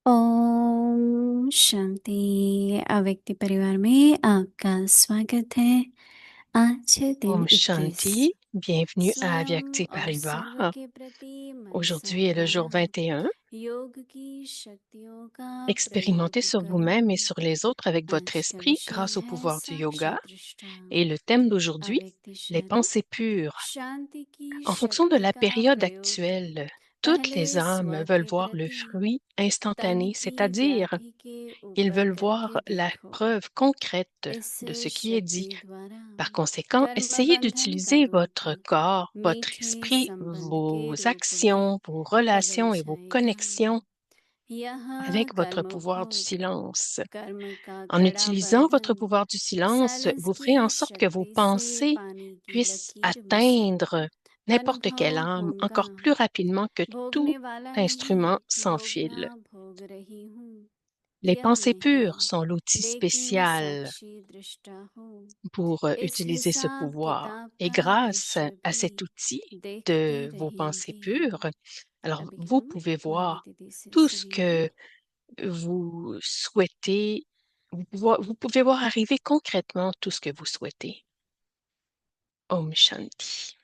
ओम शांति। अव्यक्ति परिवार में आपका स्वागत है। आज है दिन Om 21। Shanti, bienvenue à स्वयं Avyakti और सर्व Parivar. के प्रति मन Aujourd'hui est le jour समर्पण 21. योग की शक्तियों का Expérimentez प्रयोग sur vous-même et करूं। sur les autres avec votre आज का esprit विषय grâce au है pouvoir du साक्षी yoga. दृष्टा। Et le thème d'aujourd'hui, अव्यक्ति les शरण pensées pures. शांति की En fonction de शक्ति la का période प्रयोग। actuelle, toutes पहले les âmes स्व veulent के voir le प्रति fruit तन instantané, की c'est-à-dire व्याधि के ils ऊपर veulent voir करके la देखो। preuve concrète इस de ce qui est dit. शक्ति द्वारा Par conséquent, कर्म essayez बंधन का d'utiliser रूप votre corps, votre मीठे esprit, संबंध के vos रूप में actions, vos बदल relations et vos जाएगा। connexions यह avec votre कर्म pouvoir du भोग silence. कर्म का En कड़ा utilisant votre बंधन pouvoir du silence, silence vous की ferez en sorte que vos शक्ति से pensées पानी की puissent लकीर में से atteindre n'importe quelle अनुभव âme होगा। encore plus rapidement que tout भोगने वाला instrument नहीं, sans fil. भोगना भोग रही हूँ, Les यह pensées pures नहीं, sont l'outil लेकिन spécial साक्षी दृष्टा हूँ। pour इस utiliser ce हिसाब pouvoir. किताब Et का grâce दृश्य à भी cet outil देखते de vos pensées रहेंगे। pures, alors अभी vous हम pouvez मुरली voir दीदी से tout ce सुनेंगे। que vous souhaitez, vous pouvez voir arriver concrètement tout ce que vous souhaitez. Om Shanti.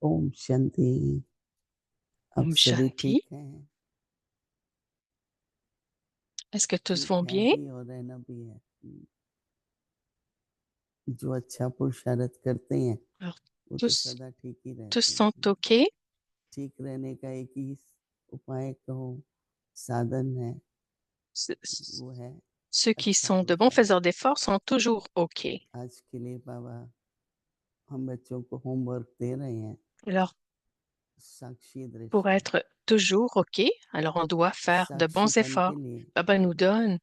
Om शांति। आप Om सभी Shanti. ठीक हैं? Est-ce que tous ठीक vont है bien? भी और रहना भी है। जो अच्छा पुरुषार्थ करते हैं Alors, वो तो tous, सदा ठीक ही tous रहते sont हैं। OK. ठीक रहने का एक ही उपाय कहो, साधन है, Ce- वो है Ceux qui अच्छा sont de bons पुरुषार्थ। faiseurs d'efforts sont toujours OK. आज के लिए बाबा हम बच्चों को होमवर्क दे रहे हैं। Alors, साक्षी pour दृष्टा, être toujours OK, alors on doit faire de bons साक्षीपन के efforts. लिए Baba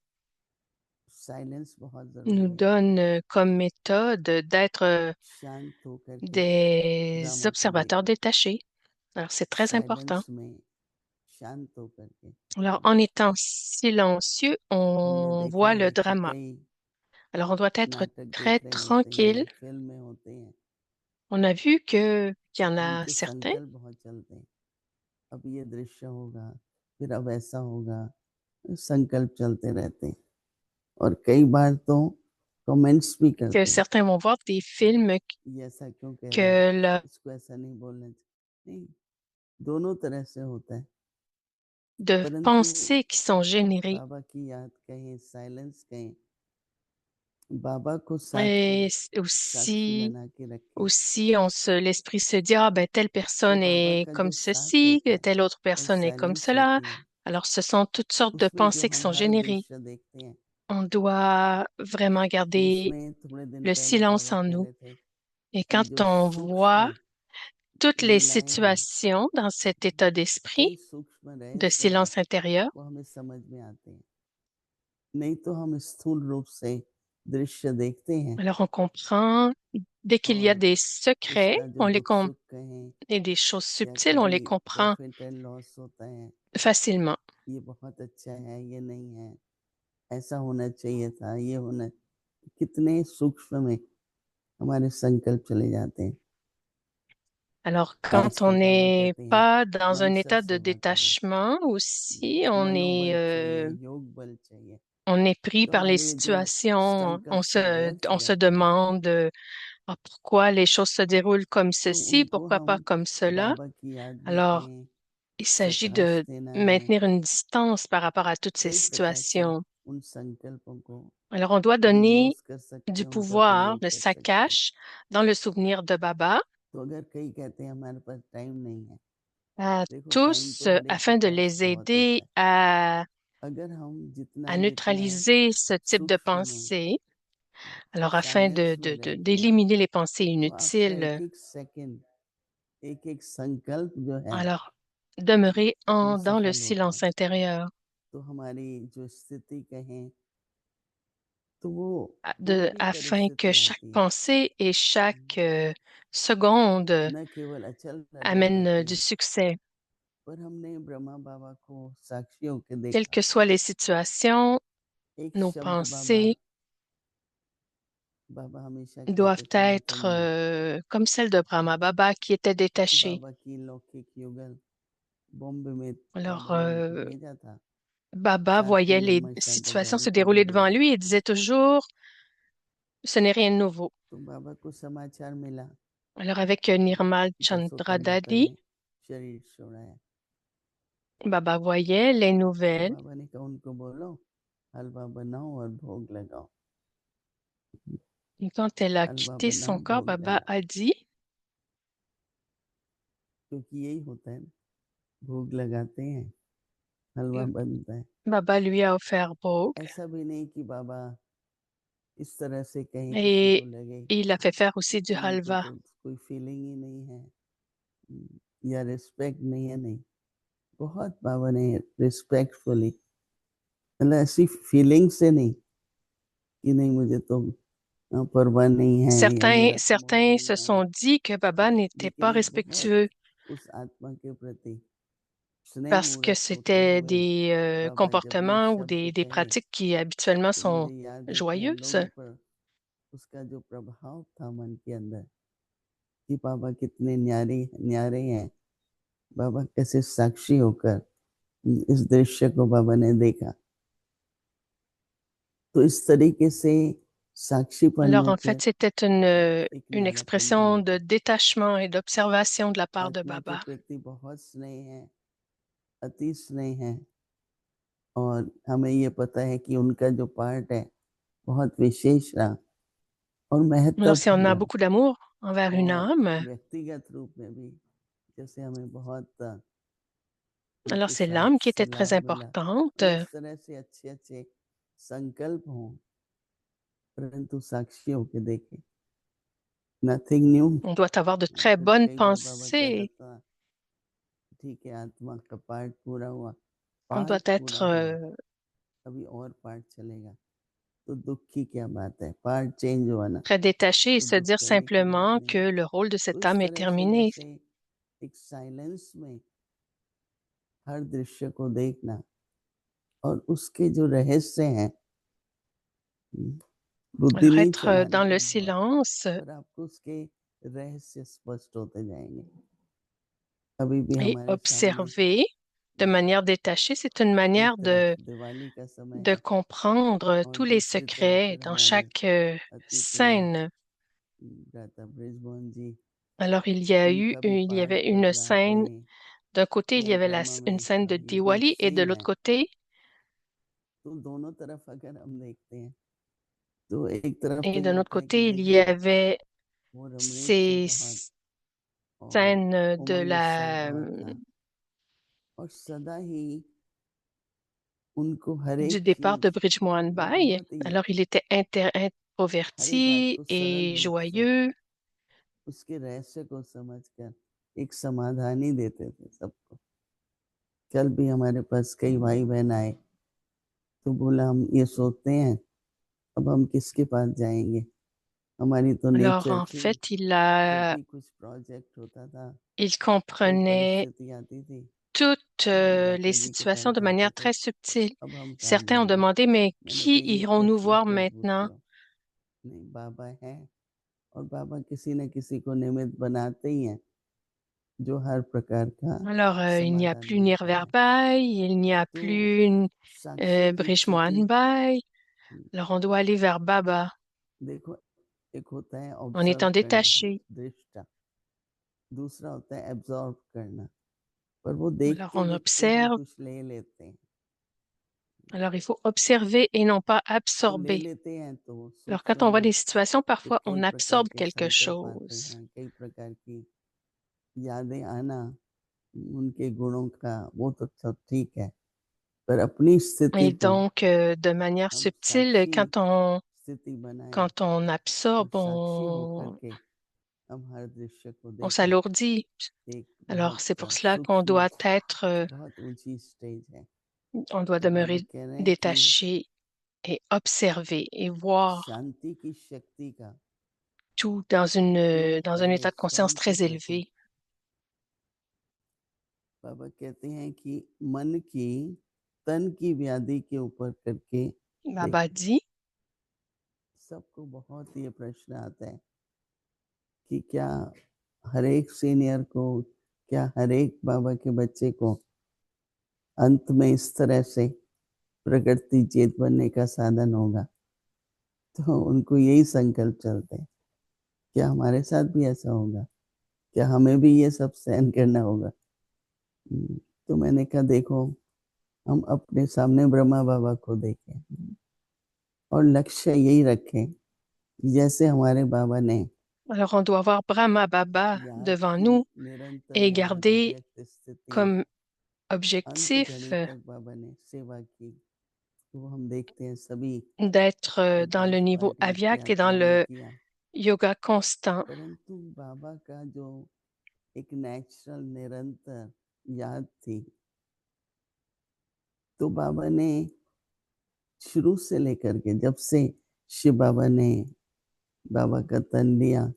साइलेंस बहुत nous जरूरी है। donne comme méthode d'être शांत होकर के des ड्रामा को observateurs देखो, détachés. Alors, c'est très important. Silence में शांत होकर के। Alors, en étant silencieux, हमने on देखा voit है le कि drama. कई Alors, on doit être नाटक très देख रहे होते हैं या tranquille. फिल्में होते हैं, On a vu qu'il y en a उनके certains संकल्प बहुत चलते हैं। अब ये दृश्य होगा, फिर अब ऐसा होगा, संकल्प चलते रहते हैं और कई बार तो कमेंट्स भी que करते हैं, certains vont voir des films ये ऐसा क्यों कह रहा है, que इसको ऐसा नहीं बोलना चाहिए। नहीं, दोनों तरह से होता है, de परंतु pensées qui sont générées. बाबा की याद कहें, साइलेंस कहें, बाबा को साथ में Et साक्षी aussi, बना के रखें, l'esprit se dit, ah ben telle तो personne बाबा est का comme जो साथ ceci, होता है telle autre और personne est comme silence cela. होती है, Alors, ce sont toutes sortes de उसमें जो pensées qui हम sont हर générées. दृश्य देखते हैं, On doit vraiment तो garder उसमें थोड़े दिन le पहले silence बाबा en कह nous. रहे थे Et कि quand जो on voit सूक्ष्म toutes les लीलाएं हैं, situations dans cet état d'esprit कई सूक्ष्म de रहस्य हैं, silence intérieur, वो हमें समझ में आते हैं। नहीं तो हम स्थूल रूप से दृश्य देखते हैं alors on comprend dès qu'il y a और des secrets, उसका जो दुख सुख कहें et des choses या subtiles, on कभी les comprend profit and loss होता है, facilement. ये बहुत अच्छा है, ये नहीं है, ऐसा होना चाहिए था, ये होना, कितने सूक्ष्म में हमारे संकल्प चले जाते हैं। Alors, quand on आजकल बाबा n'est कहते हैं pas dans मन un सब état de सेवा करो, détachement aussi, मनोबल चाहिए, योग बल चाहिए। on est pris तो par les हमारे जो situations, संकल्प का व्यर्थ on se जाते हैं, demande, Ah, pourquoi les choses se déroulent comme तो ceci, उनको pourquoi pas हम comme cela. बाबा की याद में Alors, हैं, il s'agit प्रकाश de देना है, maintenir une distance par rapport à toutes ces कई प्रकार से situations. उन संकल्पों को Alors, on doit हम donner यूज कर सकते du हैं, उनको pouvoir, प्रयोग le कर सकते हैं। saccage, dans le souvenir de Baba तो अगर कई कहते हैं हमारे पास टाइम नहीं है, à देखो टाइम tous तो हर एक के afin de पास les बहुत होता aider है। à अगर हम जितना जितना neutraliser ce type de सूक्ष्म में pensée. Alors, afin साइलेंस में रहेंगे, d'éliminer les pensées तो आपका inutiles, एक एक सेकंड, एक एक संकल्प जो है alors demeurer वो dans le सफल होता silence है। intérieur, तो हमारी जो स्थिति कहें तो वो पूरी afin que परिस्थिति chaque आती है, pensée et chaque seconde न केवल अचल amène रहती du है। succès. पर हमने ब्रह्मा बाबा को साक्षी होकर Quelles देखा, que soient les situations, एक nos शब्द बाबा, pensées बाबा हमेशा कहते doivent थे être nothing new, comme celle de Brahma Baba qui était détachée. बाबा की लौकिक युगल बॉम्बे में Alors, बाबा ने उनको भेजा था, Baba साथ में voyait les निर्मल शंकर situations दादी se को भी dérouler devant भेजा। lui et disait toujours, ce n'est rien de nouveau. तो बाबा को समाचार मिला Alors, avec Nirmal जसोका Chandra दत्ता Dadi, ने शरीर छोड़ा है, Baba voyait les तो nouvelles. बाबा ने कहा उनको बोलो हलवा बनाओ और भोग लगाओ, Et quand elle a हलवा quitté बनाओ son corps, भोग Baba लगाओ, a dit, क्योंकि यही होता है, भोग लगाते हैं, हलवा euh, बनता है। Baba lui a offert Bhog ऐसा भी नहीं कि बाबा इस तरह से कहें किसी को et लगे il a fait faire aussi du कि इनको halva. तो कोई फीलिंग ही नहीं है, या रिस्पेक्ट नहीं है, नहीं, बहुत बाबा ने रिस्पेक्टफुली, मतलब ऐसी फीलिंग से नहीं कि नहीं मुझे तो परवाह नहीं है या मेरा तो मोह Certains नहीं se है, sont dit que Baba n'était लेकिन pas एक बहुत respectueux उस आत्मा के प्रति स्नेह parce que मूर्त होते c'était हुए des बाबा जब ये comportements ou शब्द des कहे pratiques qui habituellement तो sont मुझे याद है कि हम joyeuses. लोगों पर उसका जो प्रभाव था मन के अंदर कि बाबा कितने न्यारे न्यारे हैं, बाबा कैसे साक्षी होकर इस दृश्य को बाबा ने देखा। तो इस तरीके से साक्षीपन Alors, में en फिर fait, c'était एक une न्यारापन भी expression आता de है। détachement et d'observation de la part de आत्मा के Baba. प्रति बहुत स्नेह है, अति स्नेह है, और हमें ये पता है कि उनका जो पार्ट है बहुत विशेष रहा और Alors, si on महत्वपूर्ण a रहा, beaucoup d'amour envers une और âme, व्यक्तिगत रूप में भी जैसे हमें बहुत alors उनके c'est साथ l'âme qui était très सलाह मिला, importante. तो इस तरह से अच्छे अच्छे संकल्प हों, परंतु साक्षी होके देखें, nothing new. On doit avoir de très फिर bonnes कई बार बाबा कह pensées. देता, ठीक है आत्मा का पार्ट पूरा हुआ, On doit पार्ट être पूरा हुआ, अभी और पार्ट चलेगा, तो दुख की क्या बात है, पार्ट चेंज हुआ ना, très détaché et तो se दुख dire करने की बात simplement नहीं। que le rôle de तो cette इस âme est तरह से terminé. जैसे एक साइलेंस में हर दृश्य को देखना और उसके जो रहस्य हैं, बुद्धि Alors नहीं être चलानी dans le है बहुत, silence पर आपको उसके रहस्य स्पष्ट होते जाएंगे। अभी भी et हमारे सामने observer de manière détachée, c'est une एक manière तरफ दिवाली का समय de है comprendre और tous les दूसरी तरफ secrets फिर dans हमारे chaque अति प्रिय scène. भ्राता ब्रिजमोहन जी, Alors उनका भी il y part avait une बदला scène. कहीं D'un côté, il y care avait drama une में, scène de ये भी एक Diwali et de same l'autre है। côté, तो दोनों तरफ अगर हम देखते हैं तो एक तरफ तो et ये d'un autre होता है कि côté, il y देखो avait वो रमणीक थे ces बहुत और scènes उमंग उत्सव बहुत था और सदा ही उनको हर du एक départ de चीज Bridge Mohan वो Bai. बहुत ही Alors, il était हर एक बात introverti को सरल et रूप से joyeux. उसके रहस्य को समझकर एक समाधान ही देते थे सबको। कल भी हमारे पास कई भाई बहन आए तो बोला हम ये सोचते हैं अब हम किसके पास जाएंगे, हमारी तो Alors, नेचर en थी, fait, जब भी कुछ प्रोजेक्ट होता था, il कोई comprenait परिस्थिति आती थी toutes तो हम les भ्राता जी को situations कॉल de करते manière थे, très subtile. अब हम कहाँ Certains ont जाएंगे। demandé, mais मैंने qui कहा ये irons-nous प्रश्न voir क्यों पूछते maintenant? हो, नहीं बाबा है और बाबा किसी न किसी को निमित्त बनाते ही हैं जो हर प्रकार का Alors, il n'y a समाधान plus देता है। Nirverbai, il n'y a तो plus साक्षी की Brij स्थिति, Mohan Bai. Alors, on doit aller vers Baba. देखो एक होता है en ऑब्जर्व étant करना, détaché. दृष्टा, दूसरा होता है एब्जॉर्ब करना, पर वो देखते Alors, on देखते हम observe. कुछ ले लेते हैं, Alors, il faut observer et non pas तो ले absorber. लेते हैं तो Alors, सुख quand on voit des समझ situations, के parfois, कई on प्रकार absorbe के quelque संकल्प आते chose. हैं, कई प्रकार की यादें आना, उनके गुणों का, वो तो सब ठीक है, पर अपनी स्थिति Et को donc, de manière हम subtile, साक्षी स्थिति बनाएं quand on और absorbe, साक्षी होकर के हम हर दृश्य को on देखें। s'alourdit. एक Alors, बहुत c'est pour cela qu'on सूक्ष्म, doit être, बहुत ऊंची स्टेज है। on doit तो बाबा demeurer कह रहे हैं कि détaché et observer et voir शांति की शक्ति का tout उपयोग dans un करें état de conscience स्वयं के très प्रति। élevé. बाबा कहते हैं कि मन की तन की व्याधि के ऊपर करके Baba dit, सबको बहुत ये प्रश्न आता है कि क्या हर एक सीनियर को, क्या हर एक बाबा के बच्चे को अंत में इस तरह से प्रकृति चेत बनने का साधन होगा। तो उनको यही संकल्प चलते हैं, क्या हमारे साथ भी ऐसा होगा, क्या हमें भी ये सब सहन करना होगा। तो मैंने कहा देखो, हम अपने सामने ब्रह्मा बाबा को देखें और लक्ष्य यही रखें, जैसे हमारे बाबा ने alors on doit voir Brahma Baba याद devant की nous निरंतर et याद garder अव्यक्त स्थिति, comme अंत objectif घड़ी तक बाबा ने सेवा की। तो हम देखते हैं सभी d'être dans le 50 niveau पार्टियों की avyakt et dans आत्माओं ने le किया, yoga constant. परंतु बाबा का जो एक नेचुरल निरंतर याद थी, तो बाबा ने शुरू से लेकर के जब से शिव बाबा ने बाबा का तन लिया,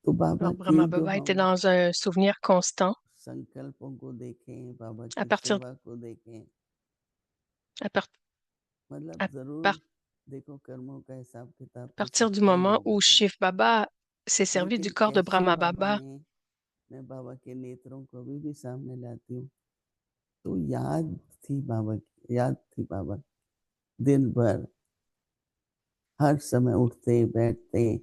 तो बाबा Alors, की Brahma जो Baba était हम dans un souvenir constant. संकल्पों को देखें, बाबा À की partir, सेवा को देखें, à par- मतलब à जरूर par- देखो कर्मों का हिसाब किताब à तो partir du सबका ही moment होगा, où Shiv Baba s'est servi du लेकिन corps de कैसे Brahma बाबा Baba, ने, मैं बाबा के नेत्रों को भी सामने लाती हूँ, तो याद थी बाबा की, याद थी बाबा दिन भर, हर समय उठते बैठते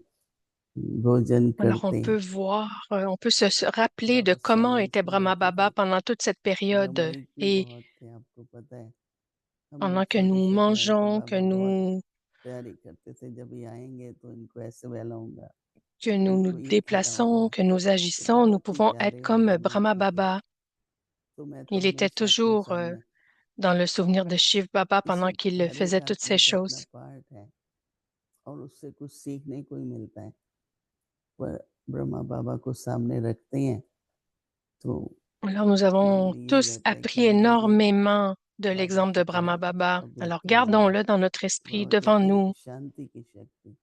भोजन alors on करते। peut voir, on peut se rappeler de Baba comment silence était में Brahma रहते थे, Baba pendant toute cette période ब्रह्मयुग भी et बहुत थे, आपको पता है। हम लोग pendant que छोटे nous छोटे हैं तो mangeons, बाबा बहुत तैयारी करते थे, जब ये आएंगे तो इनको ऐसे बहलाऊंगा, que nous nous इनको ये déplaçons, खिलाऊंगा, que nous तो agissons, nous बहुत ही pouvons être प्यारे और comme Brahma मनमोहक थे। Baba. तो मैं तो Il était हमेशा अपने toujours सामने, dans le souvenir de Shiv Baba pendant किसी qu'il हर एक faisait toutes ces आत्मा का अपना choses. पार्ट है और उससे कुछ सीखने को ही मिलता है, पर ब्रह्मा बाबा को सामने रखते हैं तो Alors, nous मन avons में यही tous रहता है कि appris मुझे भी énormément de बाबा l'exemple की de तरह Brahma Baba. Alors, अव्यक्त होना है। gardons-le dans notre esprit बाबा devant कहते हैं nous. शांति की शक्ति,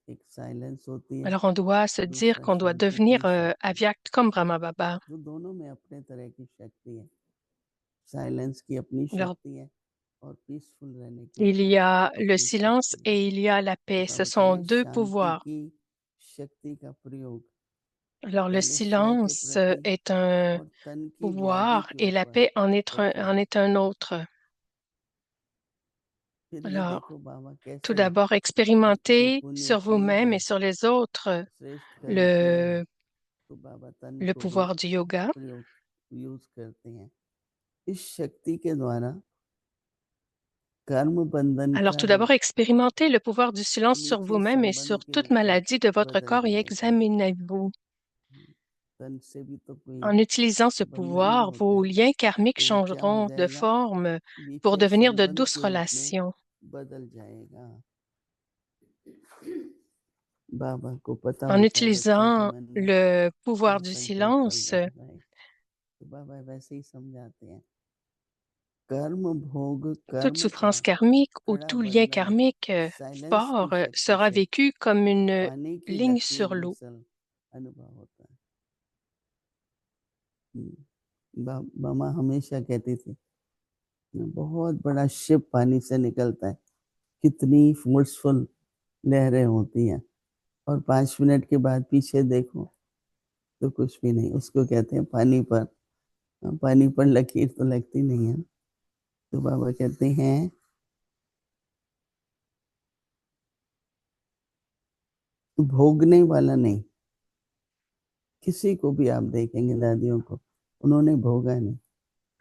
एक साइलेंस होती है, Alors, on doit se dire दूसरा qu'on doit शांति devenir की शक्ति, avyakt comme Brahma Baba. तो दोनों में अपने तरह की शक्ति है। साइलेंस की अपनी Alors, शक्ति है और पीसफुल रहने की il y a le अपनी silence शक्ति है। et il y a la तो paix. Ce बाबा कह रहे sont हैं deux शांति pouvoirs. की शक्ति का प्रयोग Alors, le पहले स्वयं के silence प्रति est un और तन की व्याधि pouvoir के et la ऊपर paix करके। en est un autre. फिर ये Alors, देखो बाबा tout कैसे d'abord, जो expérimentez sur पुण्यशील vous-même है, et sur les autres श्रेष्ठ कर्म किया है, le, तो बाबा तन le को भी pouvoir du yoga. प्रयोग यूज करते हैं। इस शक्ति के द्वारा कर्म बंधन Alors, का tout d'abord, expérimentez le pouvoir du silence sur नीचे vous-même et संबंध sur के toute रूप में maladie de votre बदल corps et जाएगा। examinez-vous. तन से भी तो कोई En utilisant ce बंधन नहीं pouvoir, होते vos हैं, liens karmiques तो वो क्या हो changeront de जाएगा, forme pour विषय devenir de संबंध douces के रूप में relations. बदल जाएगा। बाबा को पता En होता है बच्चों के utilisant मन में le pouvoir क्या du संकल्प चल silence, रहा है, तो बाबा वैसे ही समझाते हैं। कर्म भोग toute कर्म का souffrance karmique ou कड़ा tout lien बंधन karmique साइलेंस की fort शक्ति sera से vécu comme une पानी की ligne लकीर sur l'eau. मिसल अनुभव होता है। मामा हमेशा कहती थी, बहुत बड़ा शिप पानी से निकलता है, कितनी फोर्सफुल लहरें होती हैं, और 5 मिनट के बाद पीछे देखो तो कुछ भी नहीं। उसको कहते हैं पानी पर लकीर तो लगती नहीं है। तो बाबा कहते हैं तो भोगने वाला नहीं। किसी को भी आप देखेंगे दादियों को, उन्होंने भोगा नहीं।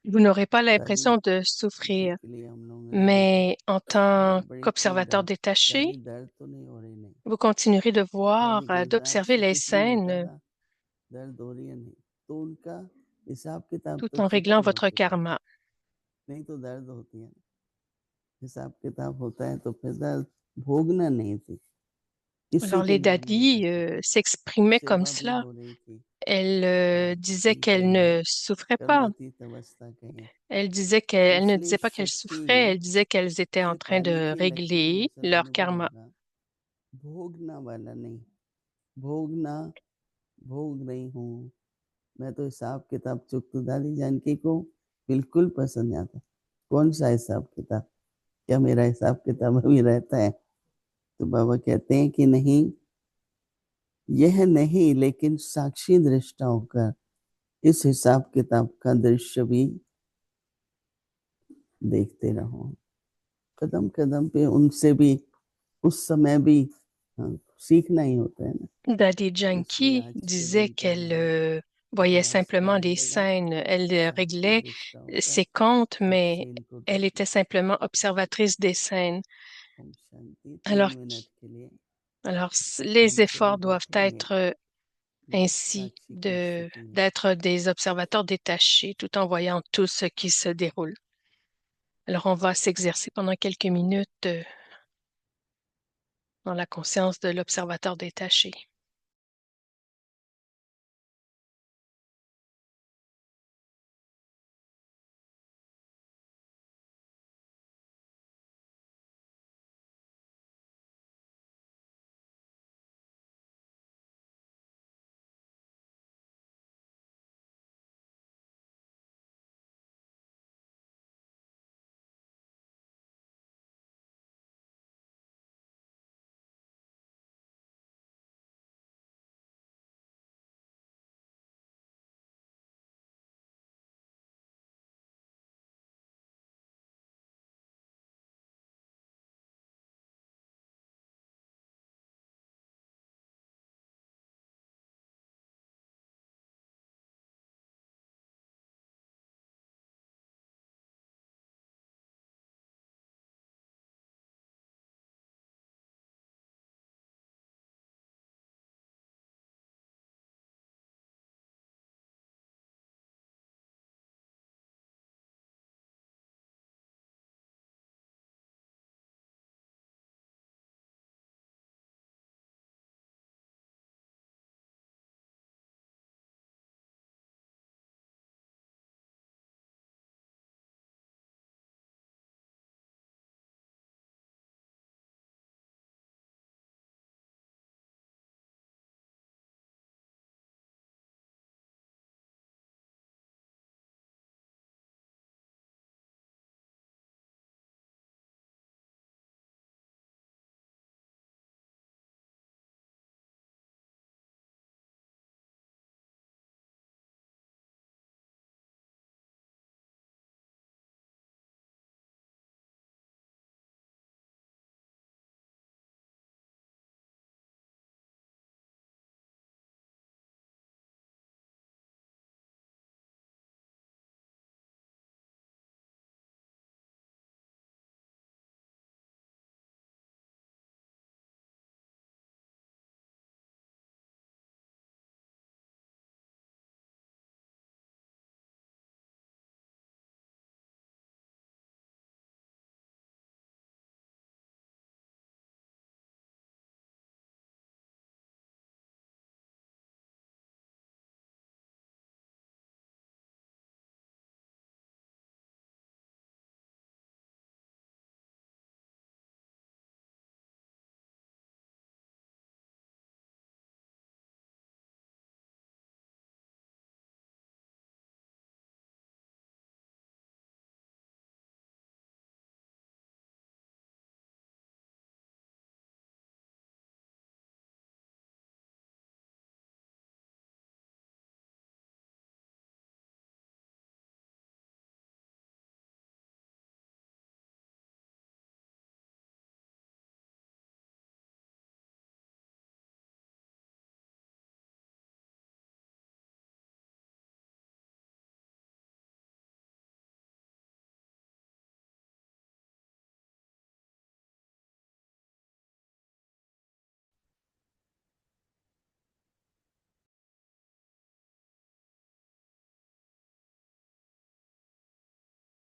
Vous n'aurez pas दादी l'impression de किसी souffrir, के लिए हम लोगों ने देखा, mais en tant बड़ी खूब qu'observateur दर्द, détaché, दादी दर्द तो नहीं हो रही, नहीं। vous continuerez de voir, दादी कहेगी d'observer आपसे les कुछ नहीं होता scènes था, दर्द हो रही है नहीं। तो उनका हिसाब किताब tout तो en réglant चुकती हो votre चुका है, karma. नहीं तो दर्द होती है। हिसाब किताब होता है तो फिर दर्द भोगना नहीं थी, किसी Alors, के les लिए भी नहीं daddies करती थी। s'exprimaient comme सेवा भी cela. हो रही थी, Elles disaient उनके qu'elles लिए ne souffraient pas. कर्मतीत अवस्था कहें। Elles disaient तो qu'elles ne इसलिए disaient pas qu'elles शक्ति souffraient, elles disaient qu'elles étaient en से train पाने de के लक्ष्य में régler सब leur अनुभव karma. होगा, भोगना वाला नहीं। भोगना, भोग रही हूँ मैं तो हिसाब किताब चुकती। दादी जानकी को बिल्कुल पसंद नहीं आता। कौन सा हिसाब किताब, क्या मेरा हिसाब किताब अभी रहता है? तो बाबा कहते हैं कि नहीं, यह नहीं, लेकिन साक्षी दृष्टा होकर इस हिसाब किताब का दृश्य भी देखते रहो। कदम कदम पे उनसे भी उस समय भी, हाँ, सीखना ही होता है ना। Daddy तो इसलिए Janki आज के disait दिन का qu'elle हमारा voyait प्रयास क्या simplement les रहेगा? scènes, elle साक्षी réglait दृष्टा होकर ses comptes, तब mais से इनको elle देखना। était simplement observatrice des scènes. Om Shanti. Alors, 3 मिनट के लिए les हम efforts सभी doivent बैठेंगे, être ainsi साक्षी की स्थिति में। d'être des observateurs détachés tout en voyant tout ce qui se déroule. Alors, on va s'exercer pendant quelques minutes dans la conscience de l'observateur détaché.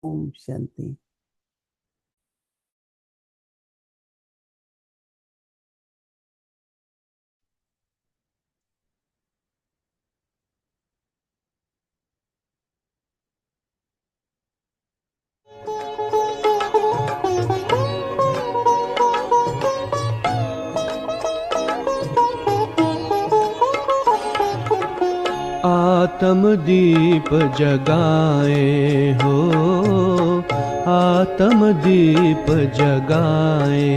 Om शांति। आत्म दीप जगाए हो, आत्म दीप जगाए।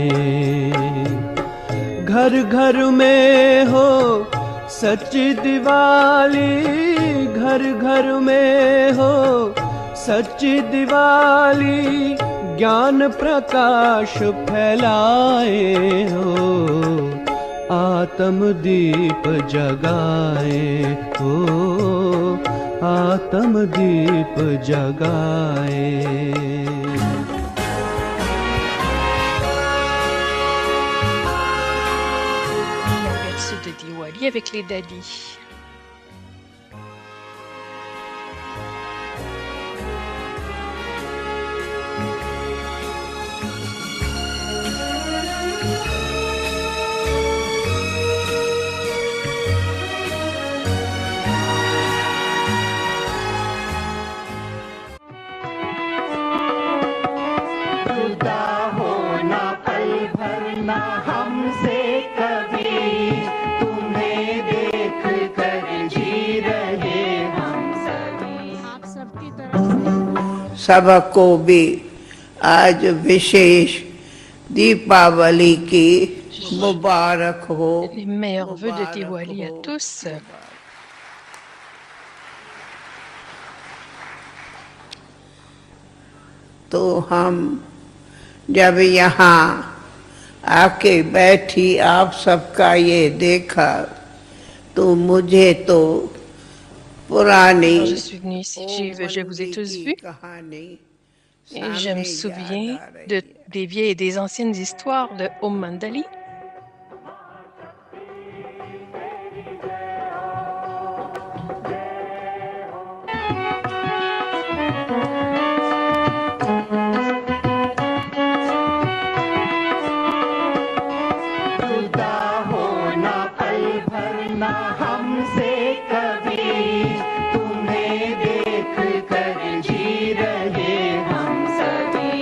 घर घर में हो सच दिवाली, घर घर में हो सच दिवाली। ज्ञान प्रकाश फैलाए हो, आत्म दीप जगाए हो, आत्म दीप जगाए। L'aperçu de Diwali avec les daddies. जुदा होना पल भर ना हमसे कभी, तुम्हें देख कर जी रहे हम सभी। आप सबकी तरफ से सबको भी आज विशेष दीपावली की मुबारक हो। Les meilleurs vœux de Diwali à tous. तो हम जब यहाँ आके बैठी आप सबका ये देखा तो मुझे तो पुरानी Quand je suis venue ici, je vous ai tous vus et je me souviens des vieilles et des anciennes histoires de Om Mandali. जुदा होना पल भर ना हमसे कभी, तुम्हें देख कर जी रहे हम सभी।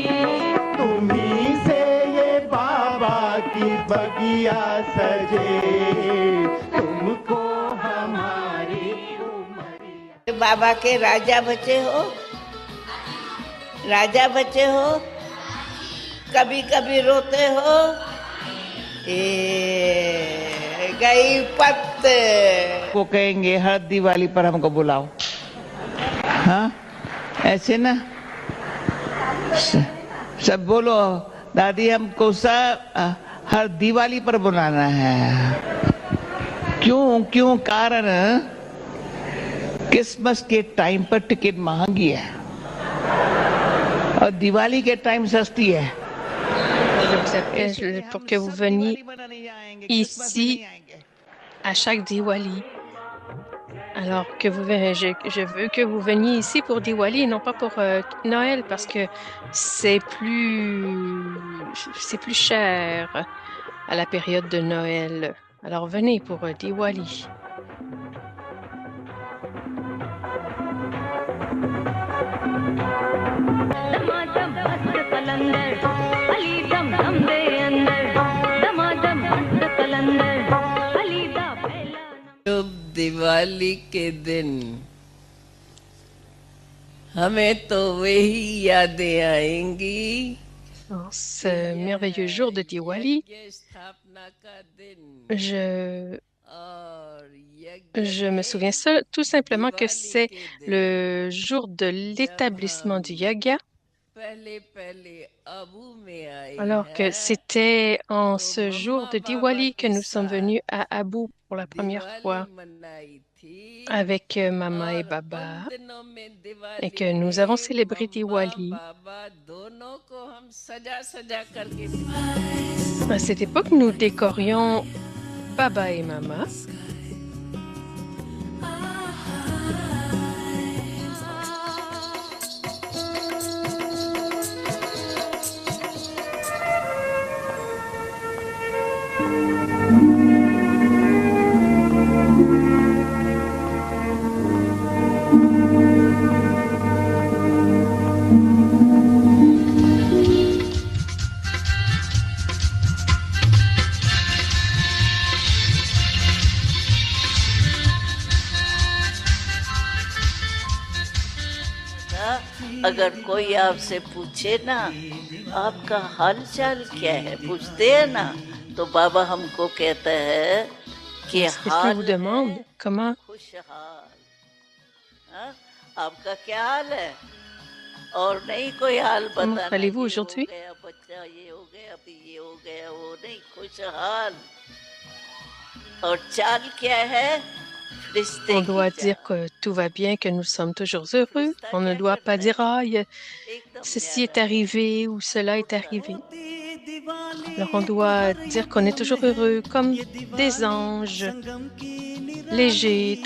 तुम्ही से ये बाबा की बगिया सजे, तुमको हमारी उमरिया। बाबा के राजा बचे हो, राजा बचे हो, कभी कभी रोते हो। गई पत्ते को कहेंगे हर दिवाली पर हमको बुलाओ, हाँ ऐसे ना सब बोलो दादी हमको सब हर दिवाली पर बुलाना है। क्यों क्यों? कारण क्रिसमस के टाइम पर टिकट महंगी है और दिवाली के टाइम सस्ती है। Je vous appelle pour que vous veniez ici à chaque Diwali. Alors que je veux que vous veniez ici pour Diwali et non pas pour Noël parce que c'est plus cher à la période de Noël. Alors venez pour Diwali. शुभ दिवाली के दिन हमें तो वही यादें आएंगी। En ce merveilleux jour de Diwali, je me souviens tout simplement que c'est le jour de l'établissement du yoga. Alors que c'était en ce jour de Diwali que nous sommes venus à Abu pour la première fois avec Mama et Baba et que nous avons célébré Diwali. À cette époque, nous décorions Baba et Mama. अगर कोई आपसे पूछे ना आपका हाल चाल क्या है, पूछते हैं ना, तो बाबा हमको कहता है कि Si quelqu'un हाल vous है demande comment खुशहाल। हाँ? आपका क्या हाल है? और नहीं कोई हाल बताना allez-vous ये हो aujourd'hui? गया बच्चा, ये हो गया, अभी ये हो गया, वो नहीं, खुशहाल। और चाल क्या है? रिश्ते On की doit dire चाल। que tout va bien, que nous sommes toujours heureux. रिश्ता On ne क्या doit pas करता dire है? ah, एकदम ceci est न्यारा है, arrivé ou cela est छोटा arrivé. है। Alors on doit dire qu'on est toujours heureux, comme des anges, légers,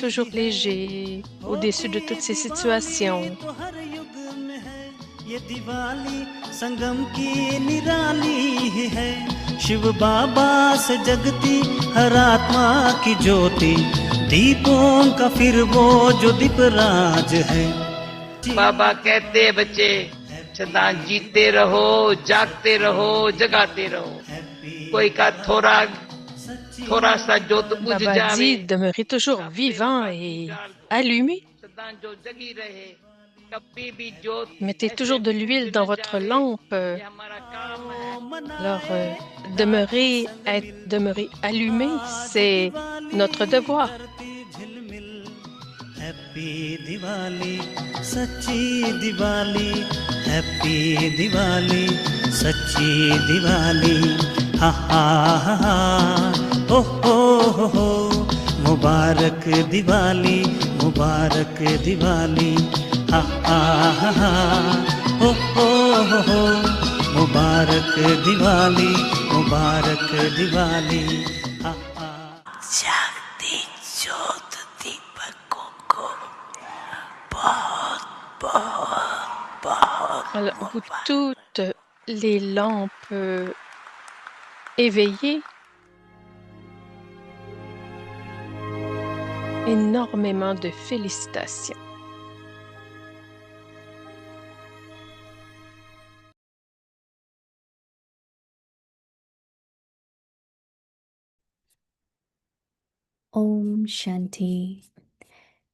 au-dessus de toutes ces situations. ये दिवाली संगम की निराली है, शिव बाबा से जगती हर आत्मा की ज्योति, दीपों का फिर वो जो दीपराज है। बाबा कहते हैं बच्चे सदा जीते रहो, जागते रहो, जगाते रहो। कोई का थोड़ा सा जोत बुझ Baba जावे, dit demeurer toujours vivant et allumé. सदा जो जगी रहे, कभी भी जोत Mettez ऐसे toujours de बुझ l'huile न dans votre जावे। lampe. ये हमारा काम है। Alors, demeurer allumé, c'est notre devoir. Happy Diwali सच्ची दिवाली, हैप्पी दिवाली सच्ची दिवाली, हा हा हा हा, हो हो, मुबारक दिवाली, मुबारक दिवाली, हा हा हा हा, हो हो, मुबारक दिवाली, मुबारक दिवाली, हा हा। जागती ज्योत दीपकों को बहुत बहुत बहुत Alors, vous Mubarak. toutes les lampes éveillées, énormément de félicitations. Om Shanti.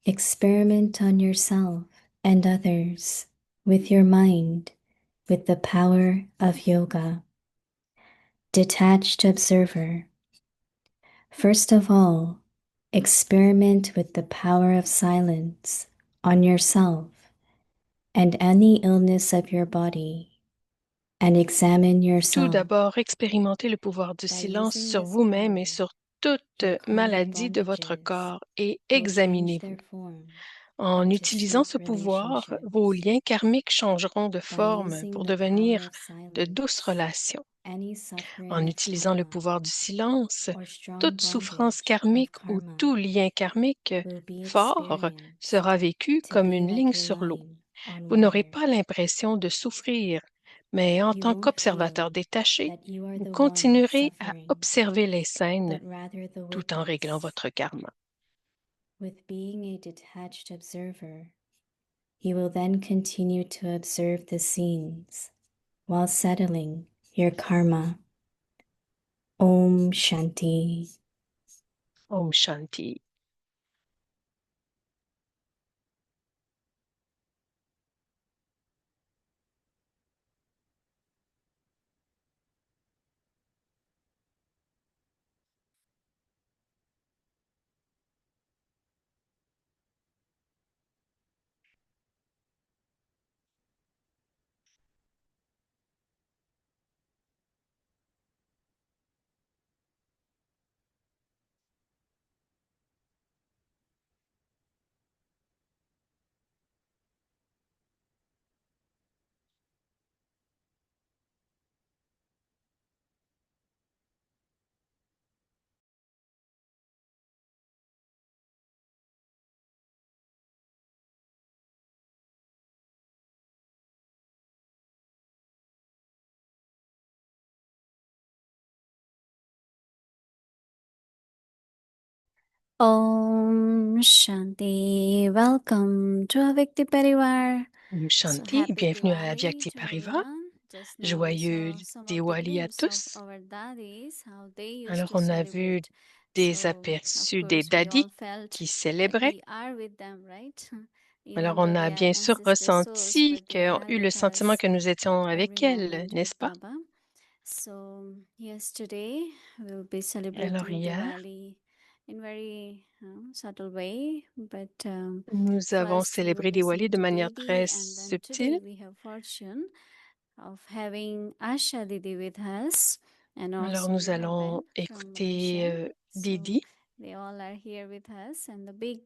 Experiment on yourself and others with your mind, with the power of yoga. Detached observer. First of all, experiment with the power of silence on yourself and any illness of your body, and examine Tout yourself. d'abord, expérimentez le pouvoir du silence sur vous-même et sur toute maladie de votre corps et examinez-vous. En utilisant ce pouvoir, vos liens karmiques changeront de forme pour devenir de douces relations. En utilisant le pouvoir du silence, toute souffrance karmique ou tout lien karmique fort sera vécu comme une ligne sur l'eau. Vous n'aurez pas l'impression de souffrir, mais en tant qu'observateur détaché, vous continuerez à observer les scènes tout en réglant votre karma. With being a detached observer, you will then continue to observe the scenes while settling your karma. Om Shanti. Om Shanti. Om Shanti. Welcome to Avyakti Parivar. Om Shanti, Happy bienvenue à Diwali Avyakti to Pariva. everyone. Just now we Joyeux saw some of the Diwali à glimpse of tous. our daddies, how they used Alors, to on a vu celebrate. des So, of aperçus des course, we daddies all felt qui that célébraient. we are with them, right? Alors, even on though a they are bien sûr ancestor souls, ressenti, but they are eu le with sentiment us que nous étions at avec every elle, moment n'est-ce with pas? Baba. So yes, today we'll be Alors, celebrating hier, Diwali in very subtle way, but nous avons first we will célébré listen Diwali de to manière Didi, très and then today subtile. we have fortune of having Asha Didi with us, and Alors, also nous allons Meherben from écouter Malaysia. So Didi. they all are here with us, and the big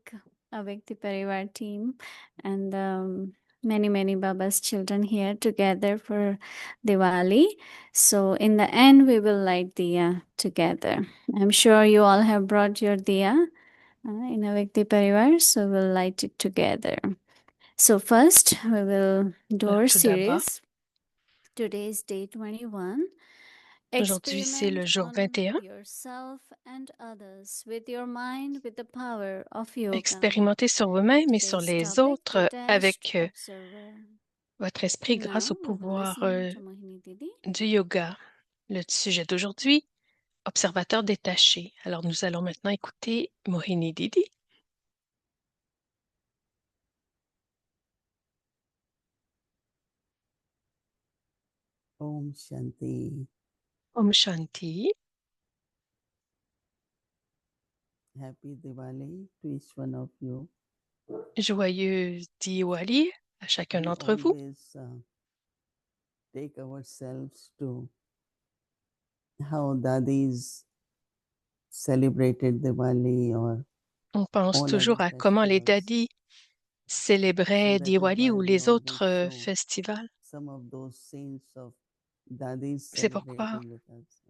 Avekti Parivar team, and many Baba's children here together for Diwali. So in the end, we will light diya together. I'm sure you all have brought your diya in Avekti Parivar, so we'll light it together. So first, we will do Alors, our tout d'abord, series. Today is day 21. aujourd'hui, c'est le Experiment jour on 21. yourself and others with your mind with the power of yoga. Expérimentez sur vous-même et sur Today's les topic, autres detached avec observer. votre esprit grâce Now au we will pouvoir listen to Mohini Didi. du yoga. Le sujet d'aujourd'hui, observateur détaché. Alors, nous allons maintenant écouter Mohini Didi. Om Shanti. Om Shanti. Happy Diwali to each one of you. Joyeux Diwali à chacun We d'entre vous. always take ourselves to how daddies celebrated Diwali or On pense all toujours other à comment les festivals. daddies So célébraient that is Diwali why ou we les always autres show festivals. some of those scenes of daddies C'est pourquoi celebrating with us.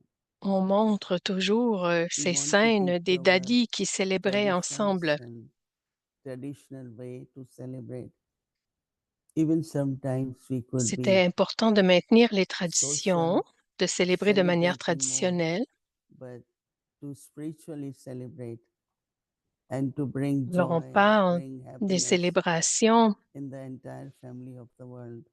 on montre toujours We ces want to keep scènes des our daddies qui célébraient traditions ensemble. and traditional way to celebrate. Even sometimes we could C'était be important de maintenir les traditions, social, de célébrer de manière celebrating more, traditionnelle. but to spiritually celebrate and to bring Alors on joy, parle bring des happiness célébrations in the entire family of the world.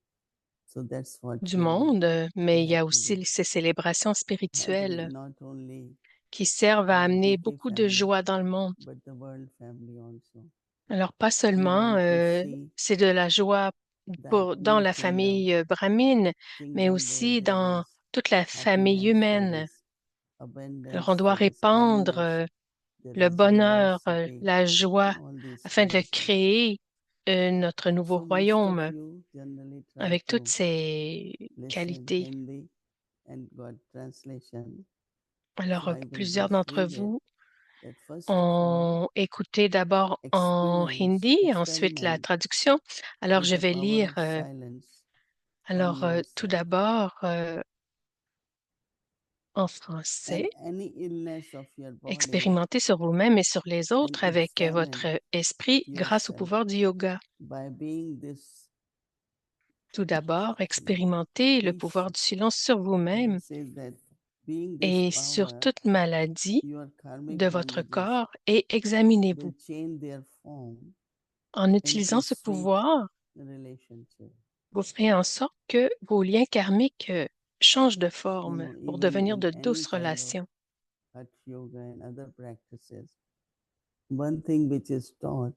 So that's what du really monde, mais we il y a have to aussi do. ces célébrations Have to spirituelles not only qui servent à our amener DK beaucoup de family, joie dans le monde. but the world family also. Alors pas We seulement want to see c'est de la joie that dans new la kingdom, famille brahmine, mais kingdom where aussi there dans is toute la famille happiness, there humaine. is abundance, Alors on doit there is répandre kindness, there le is bonheur, generosity, la joie, all these afin de qualities. créer notre nouveau So most of royaume you generally try avec toutes to ces listen qualités. Hindi and got translation. Alors So I will plusieurs just d'entre read it. vous That first of all, ont écouté d'abord en hindi et ensuite la experiment traduction. Alors with je the vais power lire. of silence on Alors tout yourself. d'abord en And français. any illness of your body Expérimentez sur vous-même et sur les and autres avec votre examine esprit grâce au yourself pouvoir du yoga. by being this Tout d'abord, expérimentez le pouvoir peace. du silence sur vous-même It says that being this et sur power, toute maladie your karmic de votre bondages corps et examinez-vous. will change their form En utilisant into ce sweet pouvoir, relationship. vous ferez en sorte que vos liens karmiques changent de You forme know, pour even devenir in de any douces kind of relations. hatha yoga and other practices, one thing which is taught,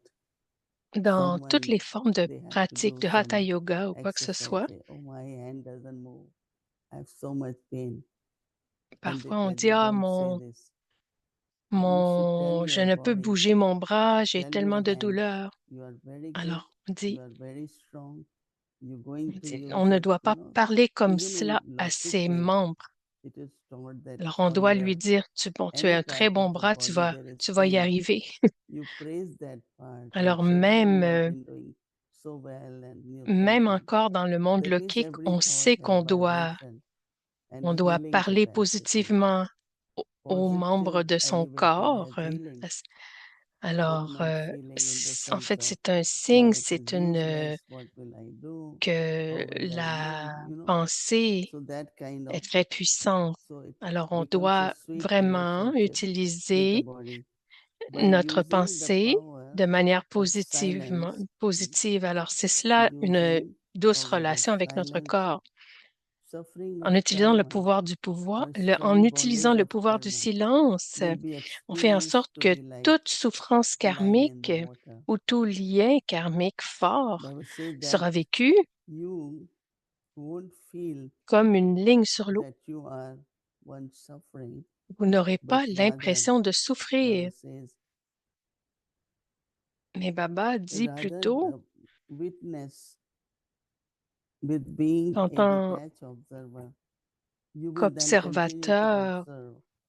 Dans toutes someone les formes de they have to pratiques do de Hatha some Yoga ou quoi que ce exercise. soit, Say, oh, my hand doesn't move. I have so much pain. And they parfois on tell dit, you, ah, don't say this. You should tell je your ne peux body, bouger mon bras, j'ai tell your tellement de hand, douleur. you are very good, Alors, on you dit, are very strong. You're going to on use ne it. doit You pas know, parler comme even in cela à lotus ses way, membres. it is taught that Alors, on on doit lui your dire, tu as any un très part bon of the bras, body there is tu vas y pain. arriver. You praise that part and Alors, say, oh, you have même, been doing so well and you thank même you. encore dans le monde That means lokique, every on thought sait has vibration and on doit healing parler capacity. positivement aux membres Positive de son elevated corps. has healing, but Alors, not feeling in the en sense fait, of c'est un now signe, it is useless, what will I do? que How will I live? la You know, pensée so that kind of, est très puissante. so it Alors, on becomes a doit sweet vraiment relationship with the utiliser body. By notre using the pensée power de manière of silence, positive. Alors, c'est cela une using douce power of relation avec notre silence, corps. En utilisant le pouvoir du en utilisant le pouvoir du silence, on fait en sorte que toute souffrance karmique ou tout lien karmique fort sera vécu comme une ligne sur l'eau. Vous n'aurez pas l'impression de souffrir. Mais Baba dit plutôt, en tant qu'observateur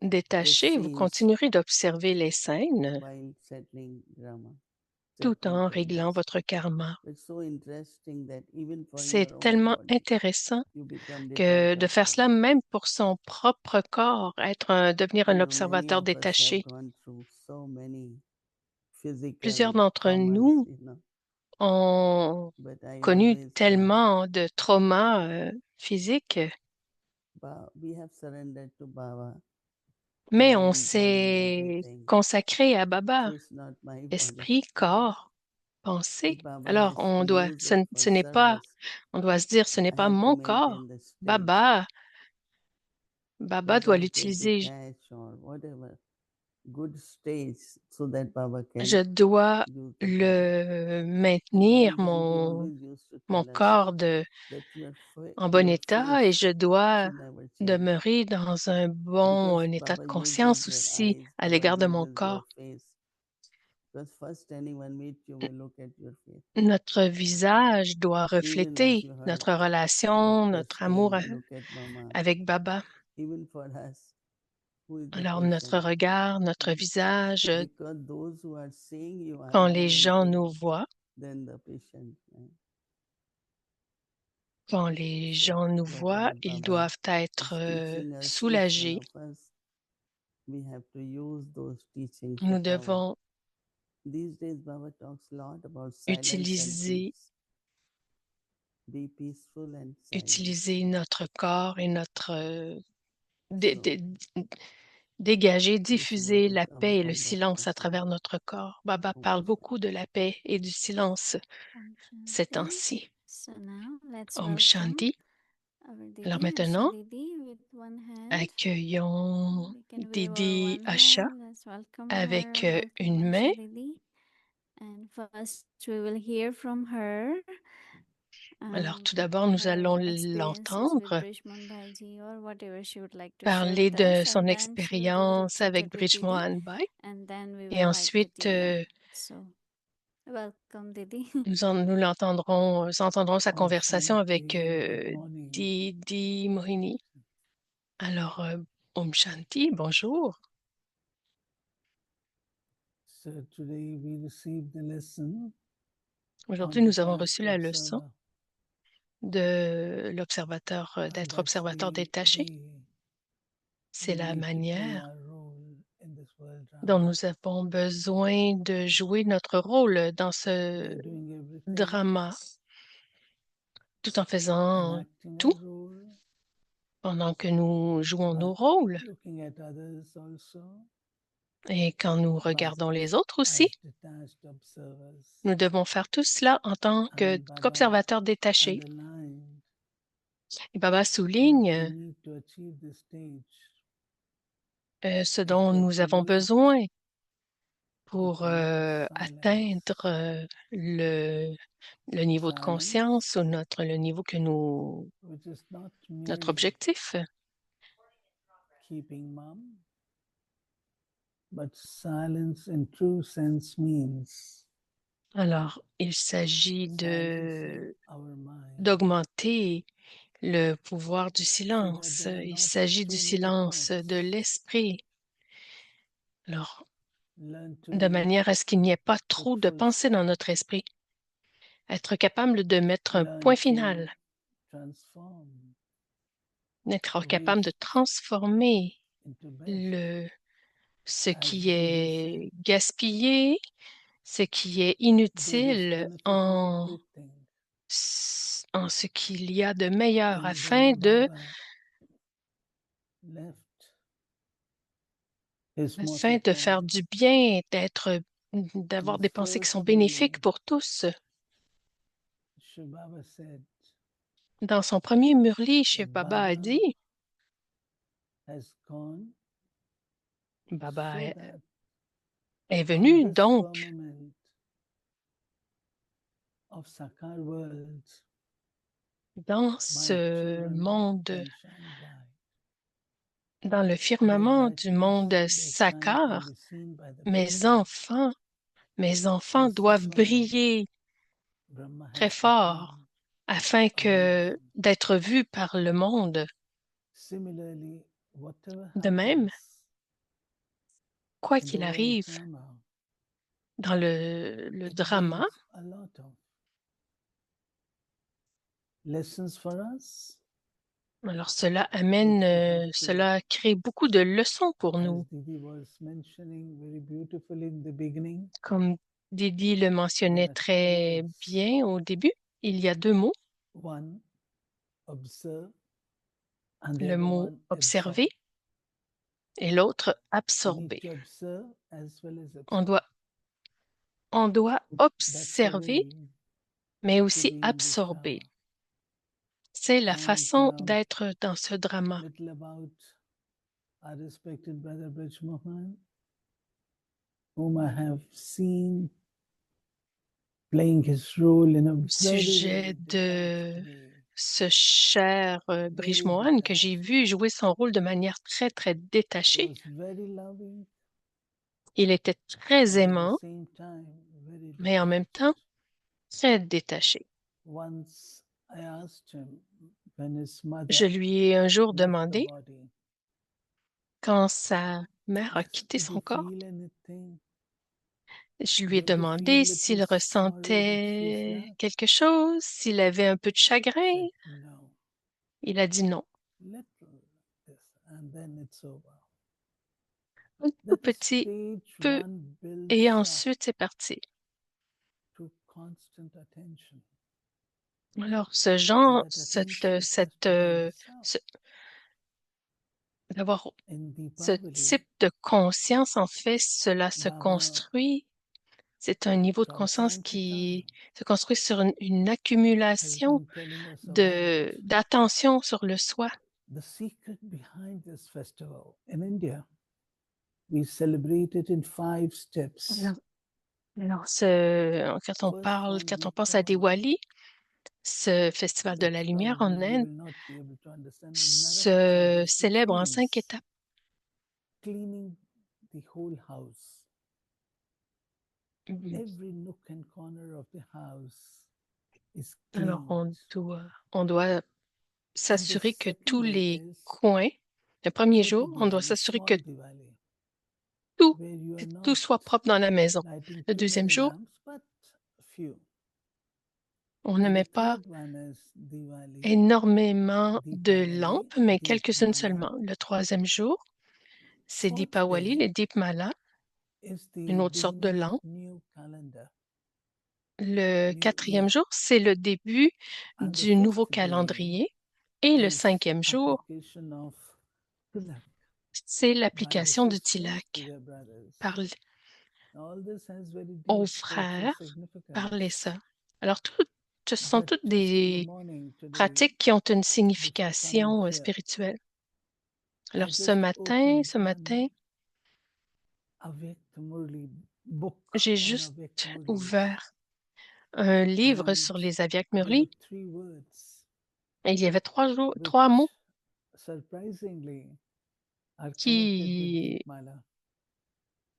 détaché, vous continuerez d'observer les scènes tout en réglant votre karma. C'est tellement intéressant que de faire cela même pour son propre corps, devenir un observateur détaché. Plusieurs d'entre nous ont connu tellement de traumas physiques, mais on s'est consacré à Baba, esprit, corps, pensée. Alors on doit se dire, ce n'est pas mon corps. Baba doit l'utiliser. Je dois le maintenir, mon corps en bon état, et je dois demeurer dans un bon état de conscience aussi à l'égard de mon corps. Notre visage doit refléter notre relation, notre amour avec Baba. Alors notre regard, notre visage, quand les gens nous voient, ils doivent être soulagés. Nous devons utiliser notre corps et dégager, diffuser la paix et le silence à travers notre corps. Baba parle beaucoup de la paix et du silence ces temps-ci. Om Shanti. Alors maintenant, accueillons Didi Asha avec une main. Alors tout d'abord, nous allons l'entendre parler de son expérience avec Brij Mohan Bhai et ensuite nous entendrons sa conversation avec Didi Mohini. Alors, Om Shanti, bonjour. Aujourd'hui, nous avons reçu la leçon d'être observateur détaché. C'est la manière dont nous avons besoin de jouer notre rôle dans ce drama, tout en faisant tout pendant que nous jouons nos rôles. Et quand nous regardons les autres aussi, nous devons faire tout cela en tant qu'observateurs détachés. Et Baba souligne ce dont nous avons besoin pour atteindre le niveau de conscience ou notre objectif. Alors, il s'agit d'augmenter le pouvoir du silence. Il s'agit du silence de l'esprit. Alors, de manière à ce qu'il n'y ait pas trop de pensées dans notre esprit. Être capable de mettre un point final. Être capable de transformer ce qui est gaspillé, ce qui est inutile en ce qu'il y a de meilleur afin de faire du bien, d'avoir des pensées qui sont bénéfiques pour tous. Dans son premier Murli, Shiv that Baba a Baba dit, has gone Baba so est that est on venu this donc firmament of Sakar world, dans my ce children monde, can shine bright. dans le Their firmament du brightness, monde their shine can Sakar. be seen by the Mes people. enfants This is doivent why briller Brahma très has become fort afin que awakened. d'être vus par le monde. Similarly, whatever De même, happens quoi in the qu'il world arrive drama, dans le it drama, brings a lot of lessons for us. alors cela Which amène, we have to, cela crée beaucoup de leçons pour as nous. Didi was mentioning very beautifully in the beginning, Comme Didi le mentionnait there are two très words. bien au début, il y a deux mots, One, observe, and the le other mot one, absorb. observer et l'autre We need absorber. to observe as well as On absorb. doit That's the observer, way mais to aussi be in this absorber. drama. C'est la And façon d'être dans ce drama. little about our respected brother Braj Mohan, whom I have seen playing his role in a Au very, sujet very de detached way. ce cher Brij Very Mohan que j'ai detached. vu jouer son rôle de manière très, très He détachée. was very loving, Il était très but at the aimant, same time very mais en même temps detached. très détaché. Once I asked him when his mother Je lui ai un jour left the demandé, body, quand sa mère a I said, quitté did son you corps, feel anything? je lui ai Did you demandé feel s'il little sorrow that she's ressentait left? quelque chose, s'il avait un peu de He chagrin. said, no, Il a dit non, little this, and then it's over. un tout That is petit stage peu, one builds et up ensuite c'est parti. to constant attention. Alors, ce And genre, that attention has to be in the self. ce- d'avoir In ce Deepavali, type de conscience, en fait, cela se Baba, construit. C'est un niveau de from conscience time to qui time, se construit sur une has accumulation been telling us about d'attention sur le soi. the secret behind this festival. In India, we celebrate it in 5 steps. Alors, quand on First parle, one quand we on pense à call Diwali, ce festival de that la lumière en probably you Inde will not be able to understand. se Naraka Chaturdashi, célèbre en which 5 means étapes. cleaning the whole house. Mhm. Every nook and corner of the house is Alors, cleaned. on doit And the s'assurer que tous second les is coins, le premier Choti jour, on doit Diwali, s'assurer que small Diwali, tout, where you are que tout not soit propre dans la maison. lighting Le too deuxième many jour, lamps, but few. on ne And the met pas third one is Diwali, énormément de Deepavali, lampes, mais quelques-unes Deepmala. seulement. Le troisième jour, c'est Fourth Deepawali, day les Deepmala, is une the autre sorte de beginning of lampe. new calendar, Le new quatrième year. jour, c'est le début And the du nouveau fifth day calendrier. Et le is cinquième jour, application of tilak c'est by the l'application du sisters tilak to their brothers. par, All this has very aux deep spiritual frères par les significance. sœurs. Alors, ce sont But toutes just in the des morning today, pratiques qui ont une before coming signification here, spirituelle. I Alors, just opened one Avyakt Murli book j'ai on juste Avyakt Murli, ouvert un livre and sur les Avyak there Murli were 3 words et il y avait trois which mots surprisingly are connected with qui, Deepmala.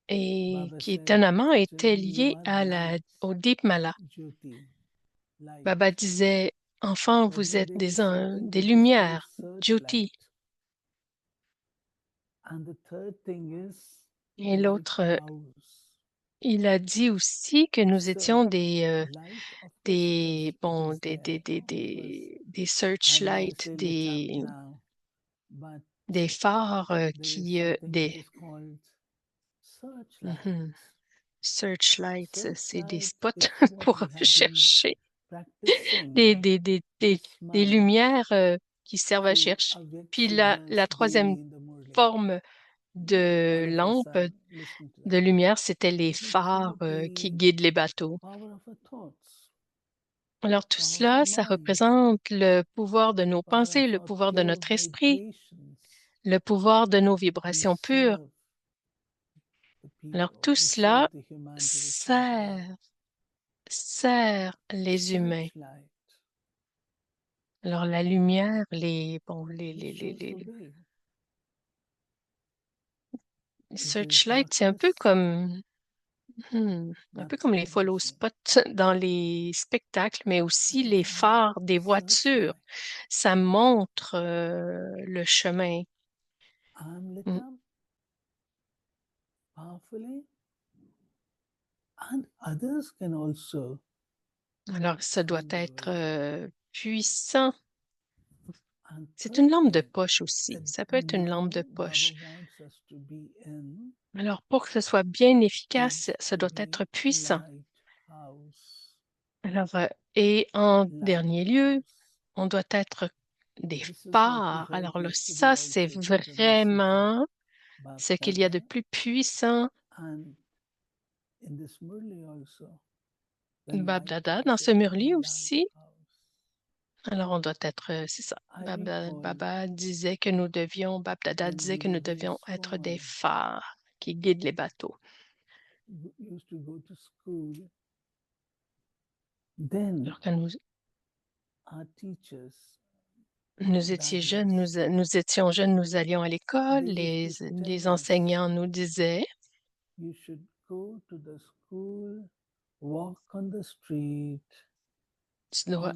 et Baba qui said, étonnamment étaient "Children, you liés are à light, au Deepmala. Jyoti, light." Baba disait, enfants, But vous then êtes there is something des which is called lumières, Jyoti. searchlight. And the third thing is Et like l'autre, cows. il a dit aussi que nous So, étions light of course it is there, always. des I've never searchlights, seen it up now, but des phares there is something which is called searchlight. searchlights, c'est des Searchlight spots is what pour we have been chercher practicing des this month lumières qui servent à to chercher. awake Puis signals la daily troisième in the morning. forme de All of us lampe are listening to de that. lumière, c'était les It is phares through qui the guident les bateaux. power of our thoughts. Alors tout cela, ça représente le pouvoir de nos pensées, le pouvoir de notre esprit, le pouvoir de nos vibrations pures. Alors tout cela sert les humains. Alors la lumière, les searchlights, c'est un peu comme les follow spots dans les spectacles, mais aussi les phares des voitures. Ça montre le chemin. Alors, ça doit être puissant. C'est une lampe de poche aussi. Ça peut être une lampe de poche. Alors, pour que ce soit bien efficace, ça doit être puissant. Alors, et en dernier lieu, on doit être des phares. Alors là, ça, c'est vraiment ce qu'il y a de plus puissant. Bab Dada, dans ce murli aussi. Alors, on doit être, c'est ça. Baba disait que nous devions, Bab Dada disait que nous devions être des phares qui guident les bateaux. Alors, quand nous étions jeunes, nous étions jeunes, nous allions à l'école, les enseignants nous disaient, tu dois,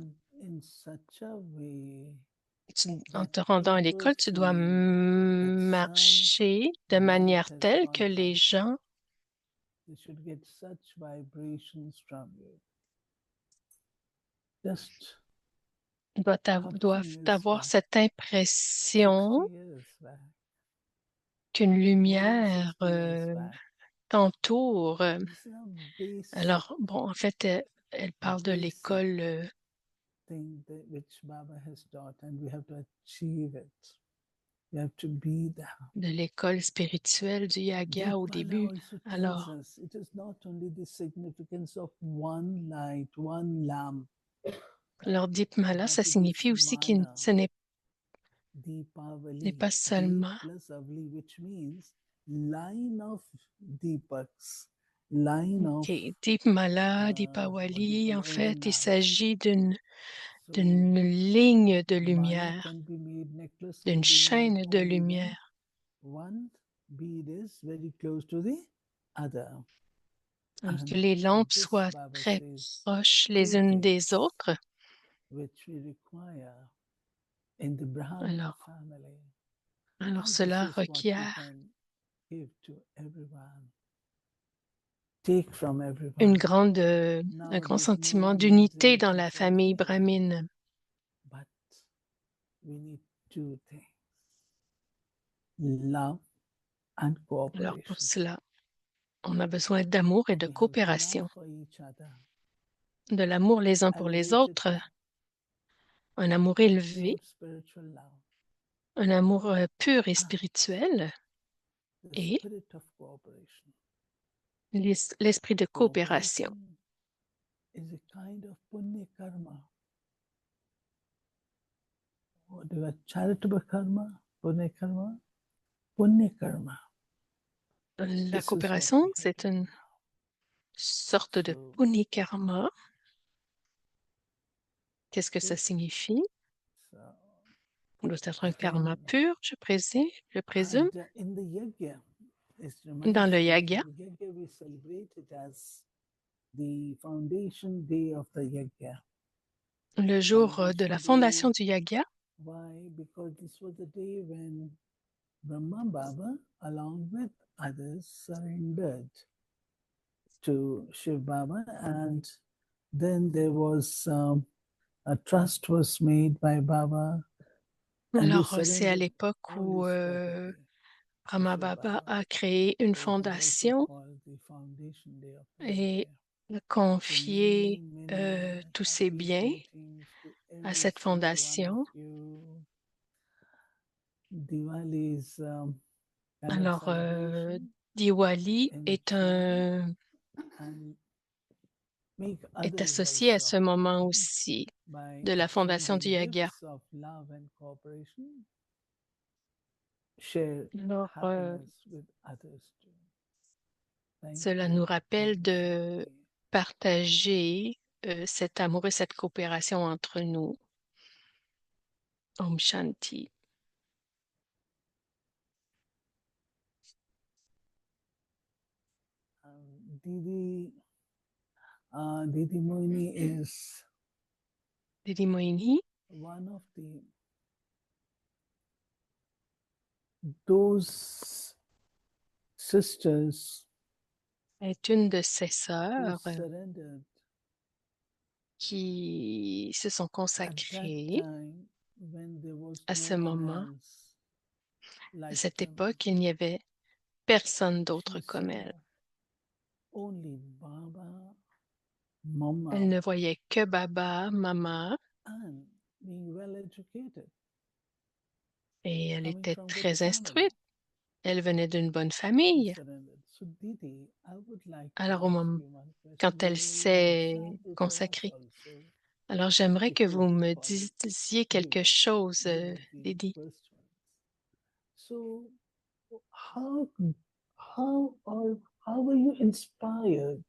en te rendant à l'école, tu dois marcher de manière telle que les gens doivent avoir cette impression qu'une lumière t'entoure. Alors, bon, en fait, elle parle de l'école spirituelle du Yaga au début. Alors, Deepmala, ça signifie aussi que ce n'est pas seulement Deepmala, Deepawali, en fait, il s'agit d'une ligne de lumière, d'une chaîne de lumière. Alors que les lampes soient très proches les unes des autres. Alors cela requiert un grand sentiment d'unité dans la famille brahmine. Alors pour cela, on a besoin d'amour et de coopération, de l'amour les uns pour les autres, un amour élevé, un amour pur et spirituel, et l'esprit de coopération. La coopération, c'est une sorte de punya-karma. Qu'est-ce que ça signifie? Ça doit être un karma pur, je présume. Dans le yaga, le jour de la fondation du yaga, Brahma Baba, along with others, surrendered to Shiv Baba, and then there was a trust was made by Baba. Alors, c'est à l'époque où Brahma Baba a créé une fondation et a confié tous ses biens à cette fondation. Alors, Diwali est est associé à ce moment aussi de la fondation du yoga. Alors, cela nous rappelle de partager cet amour et cette coopération entre nous. Om Shanti. Didi Moini is Didi Moini one of those sisters est une de ses who sœurs surrendered qui se sont at that consacrées time when there was à no ce one moment. else À like cette them. époque, il n'y avait personne d'autre She comme saw elle. only Baba, Elle Mama, ne voyait que Baba, Mama, and being well educated, et elle coming était from good très family. instruite. Elle venait d'une bonne She famille. surrendered. So Didi, I would like to Alors, au ask moment, you one question. quand elle Give me an s'est example for us consacrée, also. alors j'aimerais If que you vous me recall it, disiez quelque give chose, us the Didi. first one. So how how are how were you inspired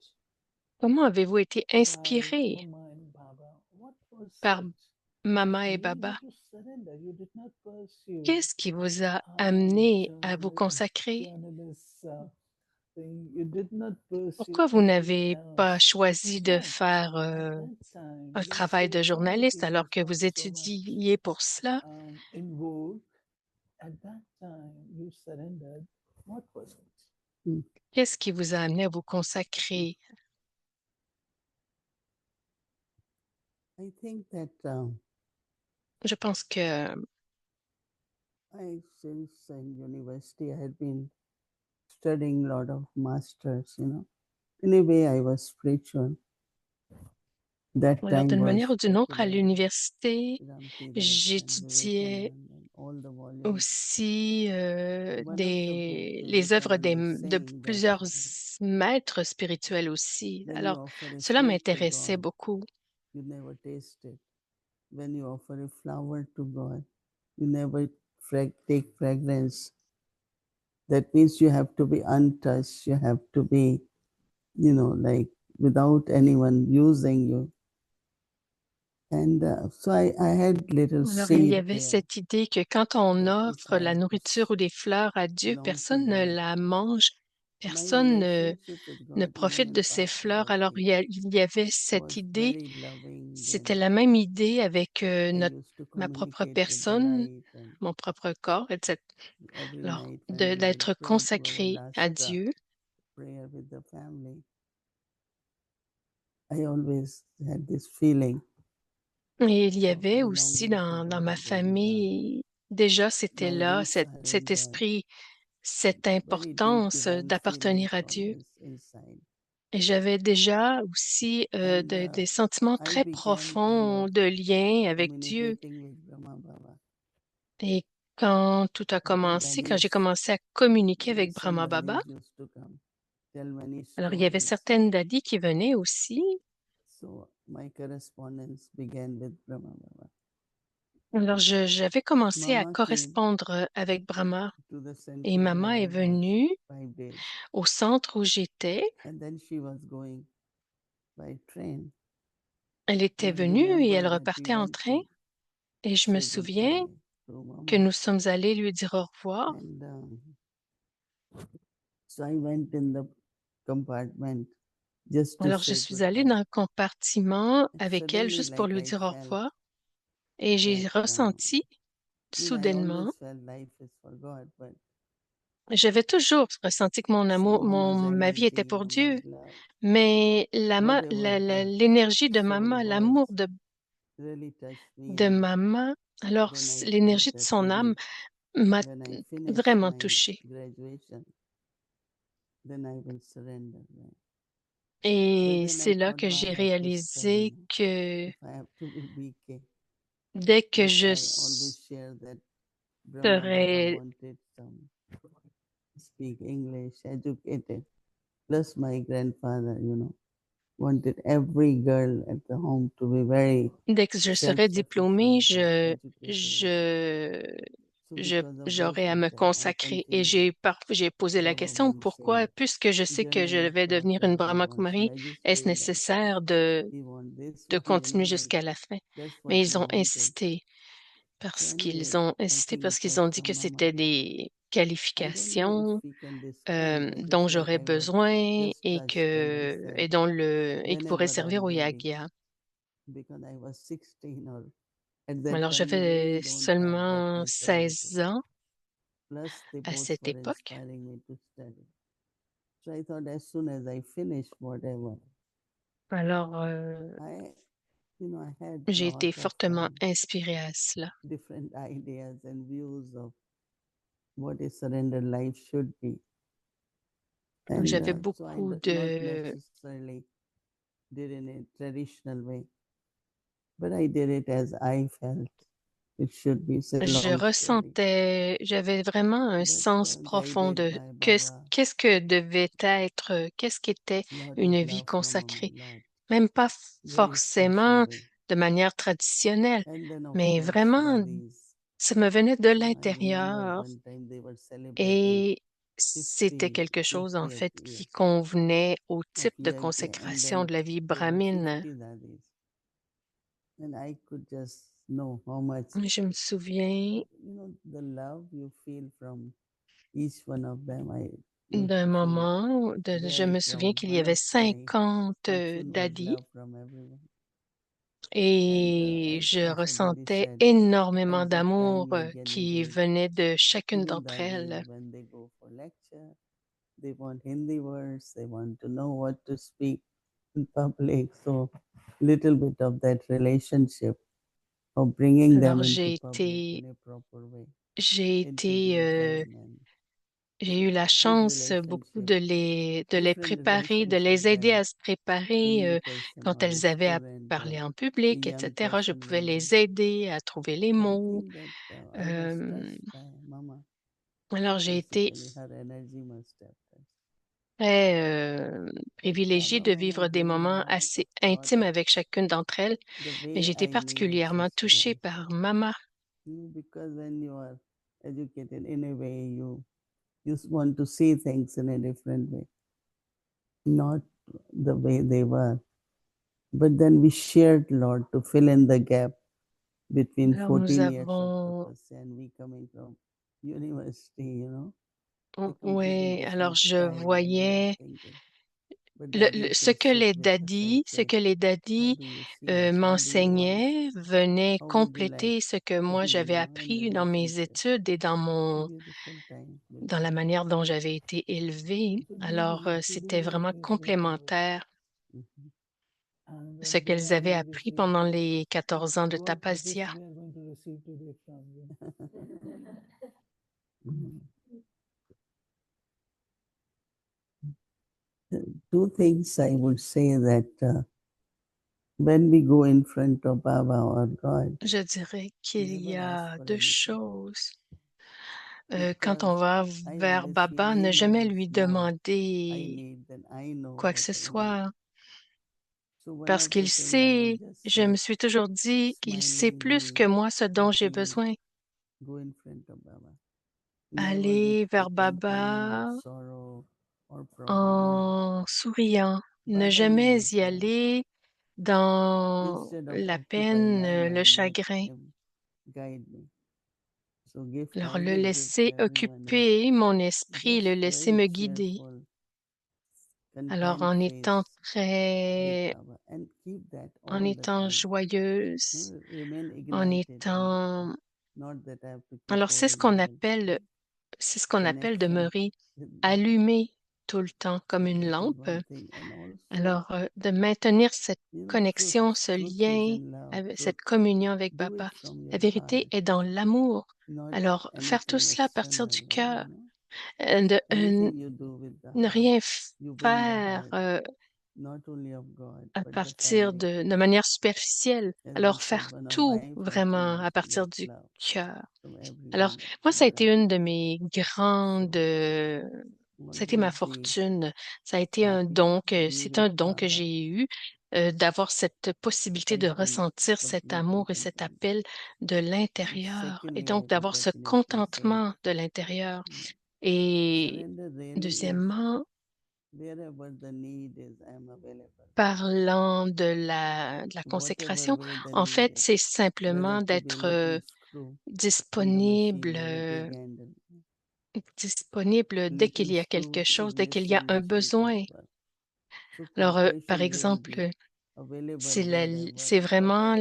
Comment avez-vous été by inspiré Mama and Baba? What was par it Mama et that made Baba? you to surrender? You did not pursue Qu'est-ce qui vous a amené à vous consacrer? journalist thing. You did not pursue Pourquoi vous anything n'avez pas else. choisi de But faire at that time, un your travail de journaliste spirituality alors was que not vous so much étudiez pour cela? in vogue. At that time, you surrendered. What was it? Qu'est-ce qui vous a amené à vous consacrer? I think that Je pense que since in university, I had been studying a lot of masters, In a way, I was spiritual. That alors, time d'une was manière ou d'une autre, à popular, l'université, Ram Tirath and j'étudiais Vivekananda and all the volumes. aussi One of the book, les œuvres Vivekananda is de saying that plusieurs maîtres spirituels aussi. when you Alors, offer a cela fruit to m'intéressait God, beaucoup. you never taste it. When you offer a flower to God, you never take fragrance. That means you have to be untouched. You have to be, like without anyone using you. And so I had little Alors, il y seed avait there. cette idée que quand on That if offre I la have to nourriture ou des fleurs à Dieu, belong to personne ne God, la mange, my personne relationship with ne God, even profite in de ces past fleurs. Alors, life, il y avait cette was idée, very loving. c'était And la même idée avec I used to ma propre communicate with the personne, light, and mon propre corps, etc. every Alors, night when we will d'être pray to our consacré à last Dieu. prayer with the family, I always had this feeling Et il y of avait aussi belonging to dans ma God, and famille, déjà c'était now là, deep cet surrender, esprit, cette very deep importance divine d'appartenir feelings à Dieu. always inside. Et j'avais déjà aussi And des sentiments I très began kind profonds of de lien avec Dieu. communicating with Brahma Baba. Et quand tout a All the commencé, quand j'ai daddies, commencé à communiquer avec some Brahma Baba, daddies used to come, tell many alors il y avait stories. certaines daddies qui venaient aussi. So my correspondence began with Brahma Baba. Alors j'avais commencé à Mama came correspondre avec Brahma. to the Et center maman where est I was venue 5 days. au centre où j'étais. And then she was going by train. Elle était And I venue et elle remember that we repartait en went train. to Et je me say souviens goodbye to que Mama. nous sommes allés lui dire au revoir. And so I went in the compartment just to Alors je say suis allée goodbye. dans le compartiment And avec elle suddenly, juste pour like lui I dire au felt revoir. Et j'ai that, ressenti I soudainement, always felt life is for God, but j'avais toujours ressenti que mon amour, so ma vie était energy, pour Mama's Dieu. love, Mais whatever that l'énergie de soul maman, was, l'amour really touched me. de And maman, alors then I thought l'énergie de that son âme maybe m'a when I finish vraiment my touchée. graduation, then I will surrender. Right? But Et then I c'est là thought que j'ai Baba whisper, réalisé que if I have to be BK, dès que like je I always share that Brahma Baba serai, wanted some speak English, educated, plus my grandfather, wanted every girl at the home to be very Dès que je serai diplômée, self-sufficient and educated. j'aurai à me consacrer. Et j'ai posé la question, pourquoi, puisque je sais que je vais devenir une Brahma Kumari, est-ce nécessaire de continuer jusqu'à la fin? Mais ils ont insisté parce qu'ils ont dit que c'était des qualifications dont j'aurais besoin et qui pourraient servir au yagya. Alors, j'avais seulement 16 ans à cette époque. Alors, j'ai été fortement inspirée à cela. J'avais beaucoup de... J'avais vraiment un sens profond de qu'est-ce que devait être, qu'est-ce qu'était une vie consacrée. Même pas forcément de manière traditionnelle, mais vraiment, ça me venait de l'intérieur et c'était quelque chose, en fait, qui convenait au type de consécration de la vie brahmine. Je me souviens d'un moment, je me souviens qu'il y avait 50 daddies et je ressentais énormément d'amour qui venait de chacune d'entre elles. Alors j'ai eu la chance beaucoup de les préparer, de les aider à se préparer quand elles avaient à parler en public, etc. Je pouvais les aider à trouver les mots. Alors j'ai été très privilégiée de vivre des moments assez intimes avec chacune d'entre elles, mais j'ai été particulièrement touchée par Mama. You want to see things in a different way, not the way they were. But then we shared, Lord, to fill in the gap between 14 years of tapasya and we coming from university, you know. Oui, alors je voyais ce que les daddies m'enseignaient venait compléter ce que moi j'avais appris dans mes études et dans la manière dont j'avais été élevée. Alors, c'était vraiment complémentaire ce qu'elles avaient appris pendant les 14 ans de Tapasya. Two things I would say that when we go in front of Baba or God, je dirais qu'il y a deux choses. Quand on va vers Baba, ne jamais lui demander quoi que ce soit, parce qu'il sait, je me suis toujours dit qu'il sait plus que moi ce dont j'ai besoin. Aller vers Baba en souriant, ne jamais y aller dans la peine, le chagrin. Alors, le laisser occuper mon esprit, le laisser me guider. Alors, en étant joyeuse, alors c'est ce qu'on appelle demeurer allumé tout le temps comme une lampe. Alors, de maintenir cette connexion, ce lien, cette communion avec Baba. La vérité est dans l'amour. Alors, faire tout cela à partir du cœur, ne rien faire à partir de manière superficielle. Alors, faire tout vraiment à partir du cœur. Alors, moi, ça a été une de mes grandes Ça a été ma fortune. Ça a été un don c'est un don que j'ai eu d'avoir cette possibilité de ressentir cet amour et cet appel de l'intérieur et donc d'avoir ce contentement de l'intérieur. Et deuxièmement, parlant de la consécration, en fait, c'est simplement d'être disponible dès qu'il y a quelque chose, dès qu'il y a un besoin. Alors, par exemple, c'est vraiment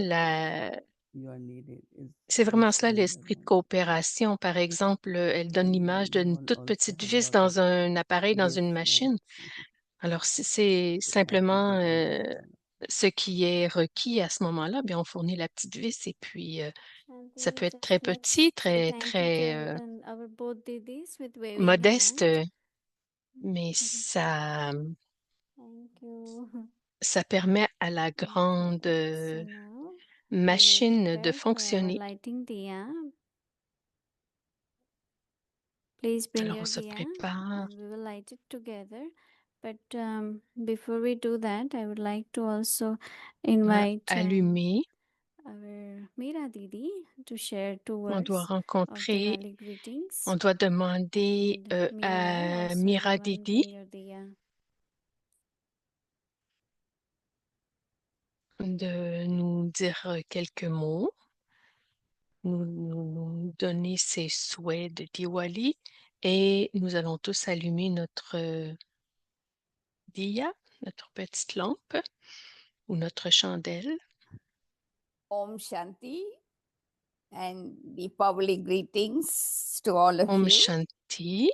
cela l'esprit de coopération. Par exemple, elle donne l'image d'une toute petite vis dans un appareil, dans une machine. Alors, si c'est simplement ce qui est requis à ce moment-là, bien, on fournit la petite vis et puis ça peut être très petit, très, très modeste, mais ça permet à la grande machine de fonctionner. Alors, on se prépare. On va allumer. On doit on doit demander à Mira Didi de nous dire quelques mots, nous donner ses souhaits de Diwali et nous allons tous allumer notre diya, notre petite lampe ou notre chandelle. Om Shanti and Deepavali greetings to all of Om you. Shanti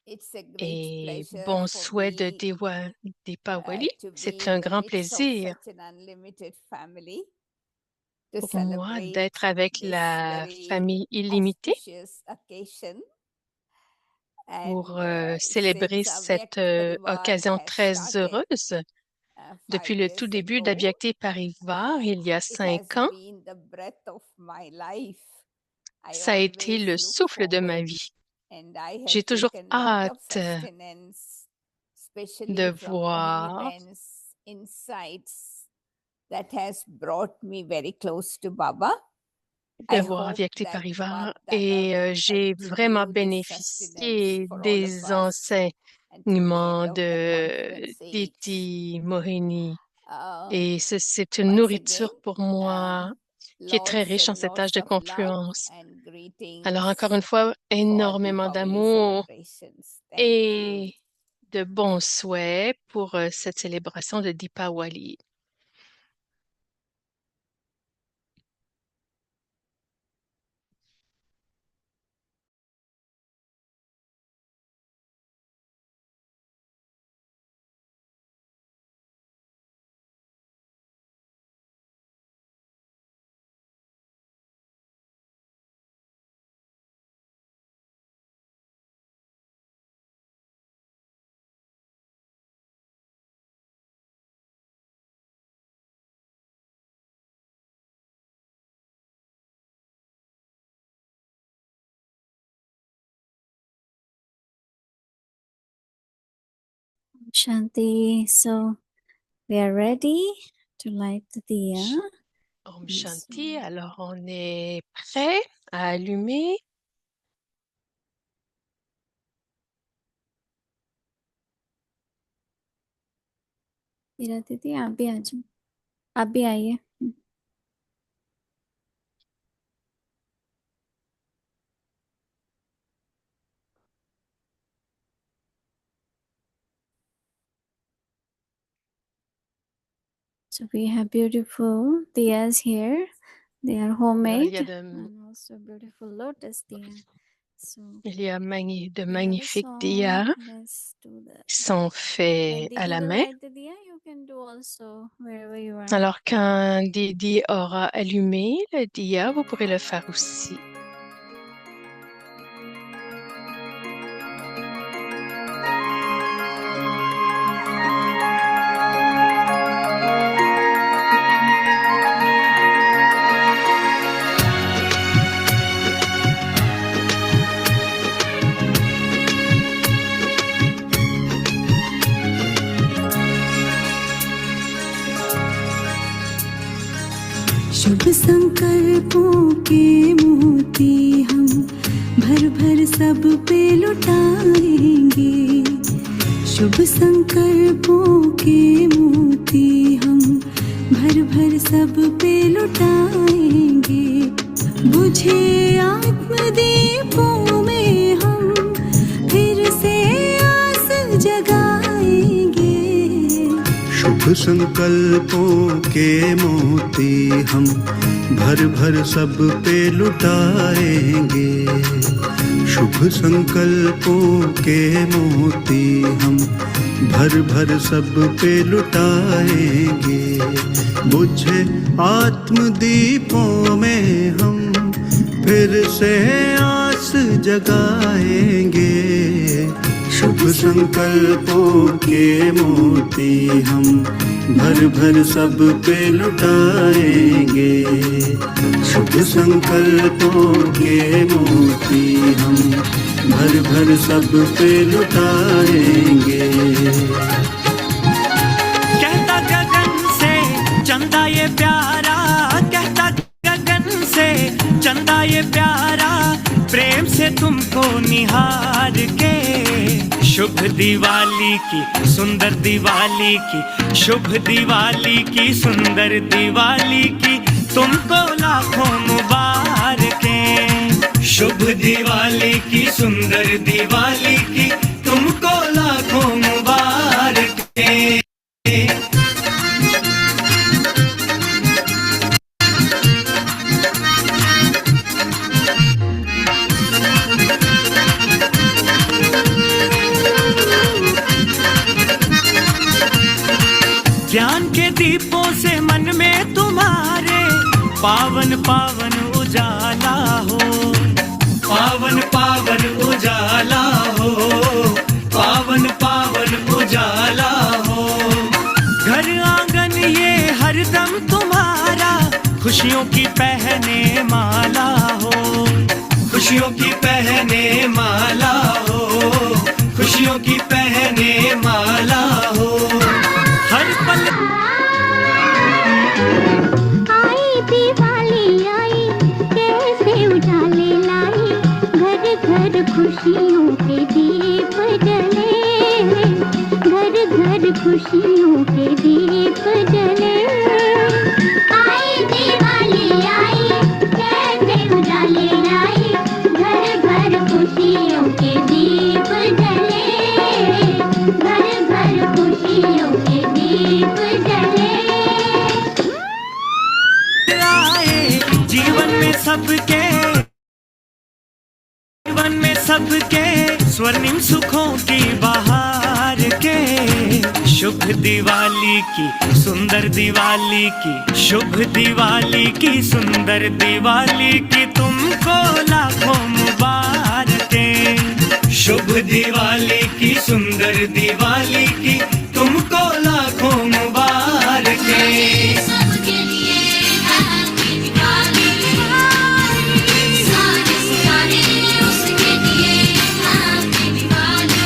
It's a great et pleasure bon for souhait de me, Deepawali. to C'est be un in the grand midst of plaisir such an unlimited family to pour moi celebrate d'être avec this la very famille illimitée auspicious occasion. pour And célébrer since cette Avyakt Parivar occasion has très started heureuse. 5 Depuis le tout years début ago, d'Avyakti Parivar, il y a it 5 has ans, been the breath of my life. I ça a été always le look souffle de ma forward. vie. And I have J'ai toujours taken lot of hâte sustenance, especially de from voir, Mohinniben's insights that has brought me very close to Baba. I hope Avyakti that Parivar Bab Dada et will j'ai vraiment continue this sustenance bénéficié for all of des us until the enseignements end of the de conference age. Diti Mohini. Et Um, c'est une once nourriture again, pour moi qui est très lots riche en and cet âge lots de of love confluence. and Alors encore greetings une fois, for énormément Deepavali d'amour celebrations. Thank you. et de bons souhaits pour cette célébration de Deepawali. Shanti. So we are ready to light the diya. Om Shanti. Alors, on est prêt à allumer. मीरा दीदी आप भी आ जाओ, आप भी आइए. So we have beautiful diyas here. They are Alors, homemade il y a and also beautiful lotus diya. So de we have a magnifiques song. diyas Let's do that. qui sont When faits à Didi la will main. light the diya, you can do also wherever you are. Alors, quand Didi aura allumé le diya, vous pourrez le faire aussi. शुभ संकल्पों के मोती हम भर भर सब पे लुटाएंगे। शुभ संकल्पों के मोती हम भर भर सब पे लुटाएंगे। बुझे आत्मदीपों में हम फिर से आस जगाएंगे। शुभ संकल्पों के मोती हम भर भर सब पे लुटाएंगे। शुभ संकल्पों के मोती हम भर भर सब पे लुटाएंगे। बुझे आत्मदीपों में हम फिर से आस जगाएंगे। शुभ संकल्पों के मोती हम भर भर सब पे लुटाएंगे। शुभ संकल्पों के मोती हम भर भर सब पे लुटाएंगे। कहता गगन से चंदा ये प्यारा, कहता गगन से चंदा ये प्यारा, प्रेम से तुमको निहार के। शुभ दिवाली की सुंदर दिवाली की, शुभ दिवाली की सुंदर दिवाली की, तुमको लाखों मुबारकें। शुभ दिवाली की सुंदर दिवाली की, तुमको लाखों मुबारकें। ज्ञान के दीपों से मन में तुम्हारे पावन पावन उजाला हो। पावन पावन उजाला हो, पावन पावन उजाला हो। घर आंगन ये हरदम तुम्हारा खुशियों की पहने माला हो। खुशियों की पहने माला हो, खुशियों की पहने माला हो। हर पल आई दिवाली आई, कैसे उजाले लाई, घर घर खुशियों के दीप जले, घर घर खुशियों के दीप जले। आई दिवाली आई, कैसे उजाले लाई, घर घर खुशियों के दीप जले, घर घर खुशियों के दीप जले। आए जीवन में सबके, जीवन में सबके स्वर्णिम सुखों की बहार के। शुभ दिवाली की सुंदर दिवाली की, शुभ दिवाली की सुंदर दिवाली की, तुमको लाखों मुबारकें। शुभ दिवाली की सुंदर दिवाली की, तुमको लाखों मुबारकें। सबके लिए हैप्पी दिवाली, सारे सितारे उसके लिए हैप्पी दिवाली।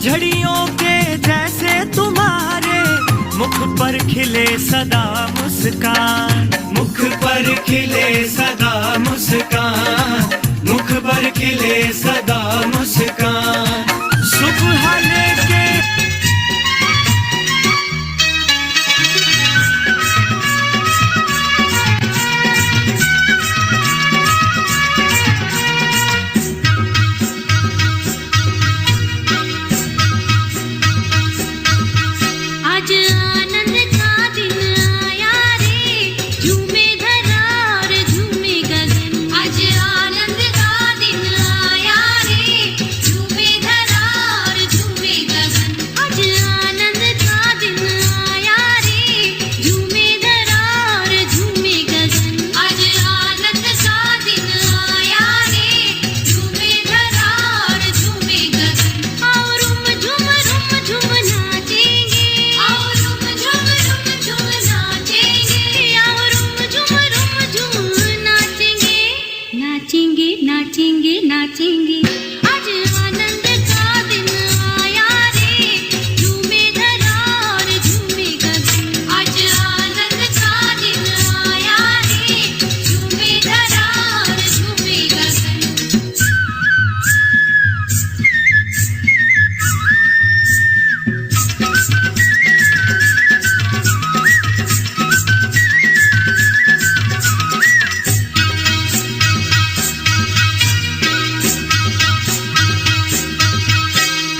झड़ियों के जैसे तुम्हारे मुख पर खिले सदा मुस्कान, मुख पर खिले सदा मुस्कान, मुख पर खिले सदा मुस्कान। सुबह लेके आज आनंद का दिन आया रे, झूमे धरा और झूमे गगन। आज आनंद का दिन आया रे, झूमे धरा और झूमे गगन। आज आनंद का दिन आया रे, झूमे धरा और झूमे गगन। आज आनंद का दिन आया रे, झूमे धरा और झूमे गगन। आओ रुम झुम नाचेंगे, आओ रुम झुम नाचेंगे, आओ रुम झुम नाचेंगे, नाचेंगे नाचेंगे नाचेंगे। आज आनंद का दिन आया रे, झूमे धरा और झूमे गगन। आज आनंद का दिन आया रे, झूमे धरा और झूमे गगन।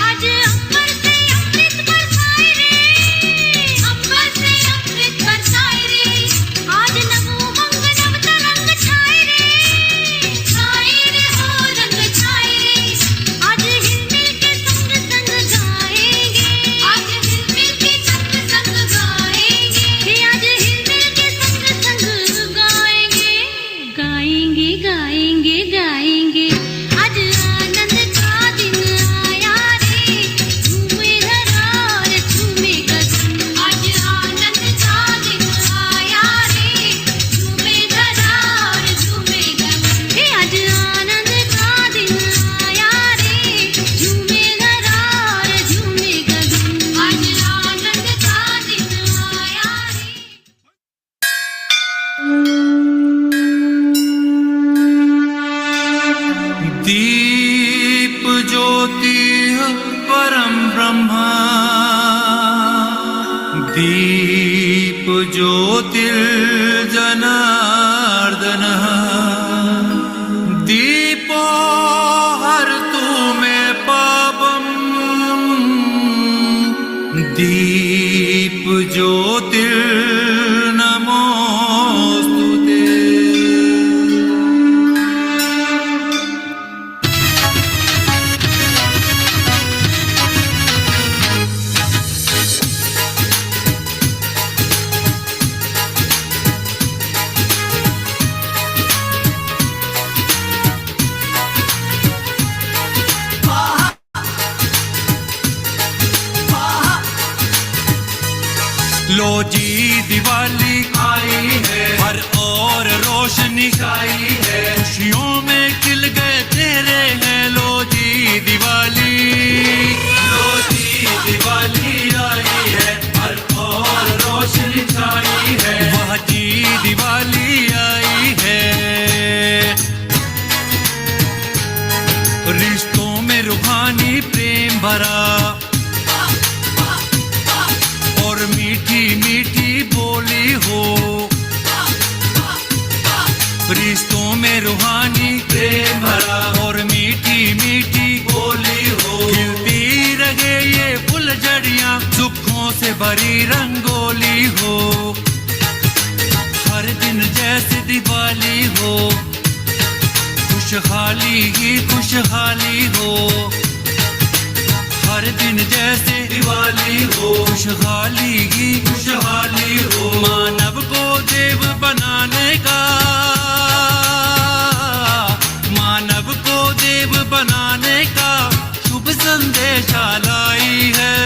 आज अंबर से अमृत बरसाए रे, अंबर से अमृत बरसाए रे। आज नव उमंग नव तरंग छाए रे, छाए रे हो रंग छाए रे। आज हिलमिल के संग संग गाएंगे, आज हिलमिल के संग संग गाएंगे, आज हिलमिल के संग संग गाएंगे, गाएंगे गाएंगे गाएंगे। आज आनंद का दिन आया रे, झूमे धरा और झूमे गगन। आज आनंद का दिन आया रे, झूमे धरा और झूमे गगन। आज आनंद का दिन आया रे, झूमे धरा और झूमे गगन। आज आनंद का दिन आया रे। दीप ज्योति परम ब्रह्मा, दीप ज्योतिर्जनार्दन, दीपो हरतु मे पापम, दीप ज्योतिर्नमोस्तुते। लो जी दिवाली आई है, हर और रोशनी छाई है, खुशियों में खिल गए तेरे हैं। लो जी दिवाली, लो जी दिवाली आई है, हर और रोशनी छाई है, वह जी दिवाली आई है। रिश्तों में रूहानी प्रेम भरा और मीठी मीठी बोली हो, रिश्तों में रूहानी प्रेम भरा और मीठी मीठी बोली हो। खिलती रहे ये फुलझड़ियां, सुखों से भरी रंगोली हो। हर दिन जैसे दिवाली हो, खुशहाली ही खुशहाली हो। हर दिन जैसे दिवाली हो, खुशहाली ही खुशहाली हो। मानव को देव बनाने का, मानव को देव बनाने का शुभ संदेशा लाई है।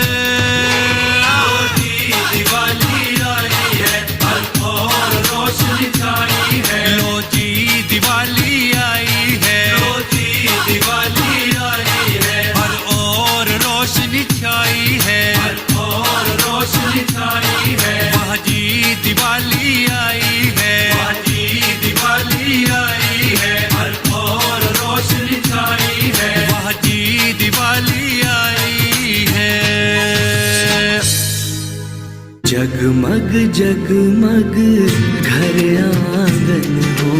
दिवाली आई है, हर और रोशनी छाई है। लो जी दिवाली आई है, लो जी दिवाली आई है, हर और रोशनी छाई है, हर ओर रोशनी छाई है। वाह जी दिवाली आई है, वाह जी दिवाली आई है, हर ओर रोशनी छाई है। वाह जी दिवाली आई है। जगमग जगमग घर आंगन हो,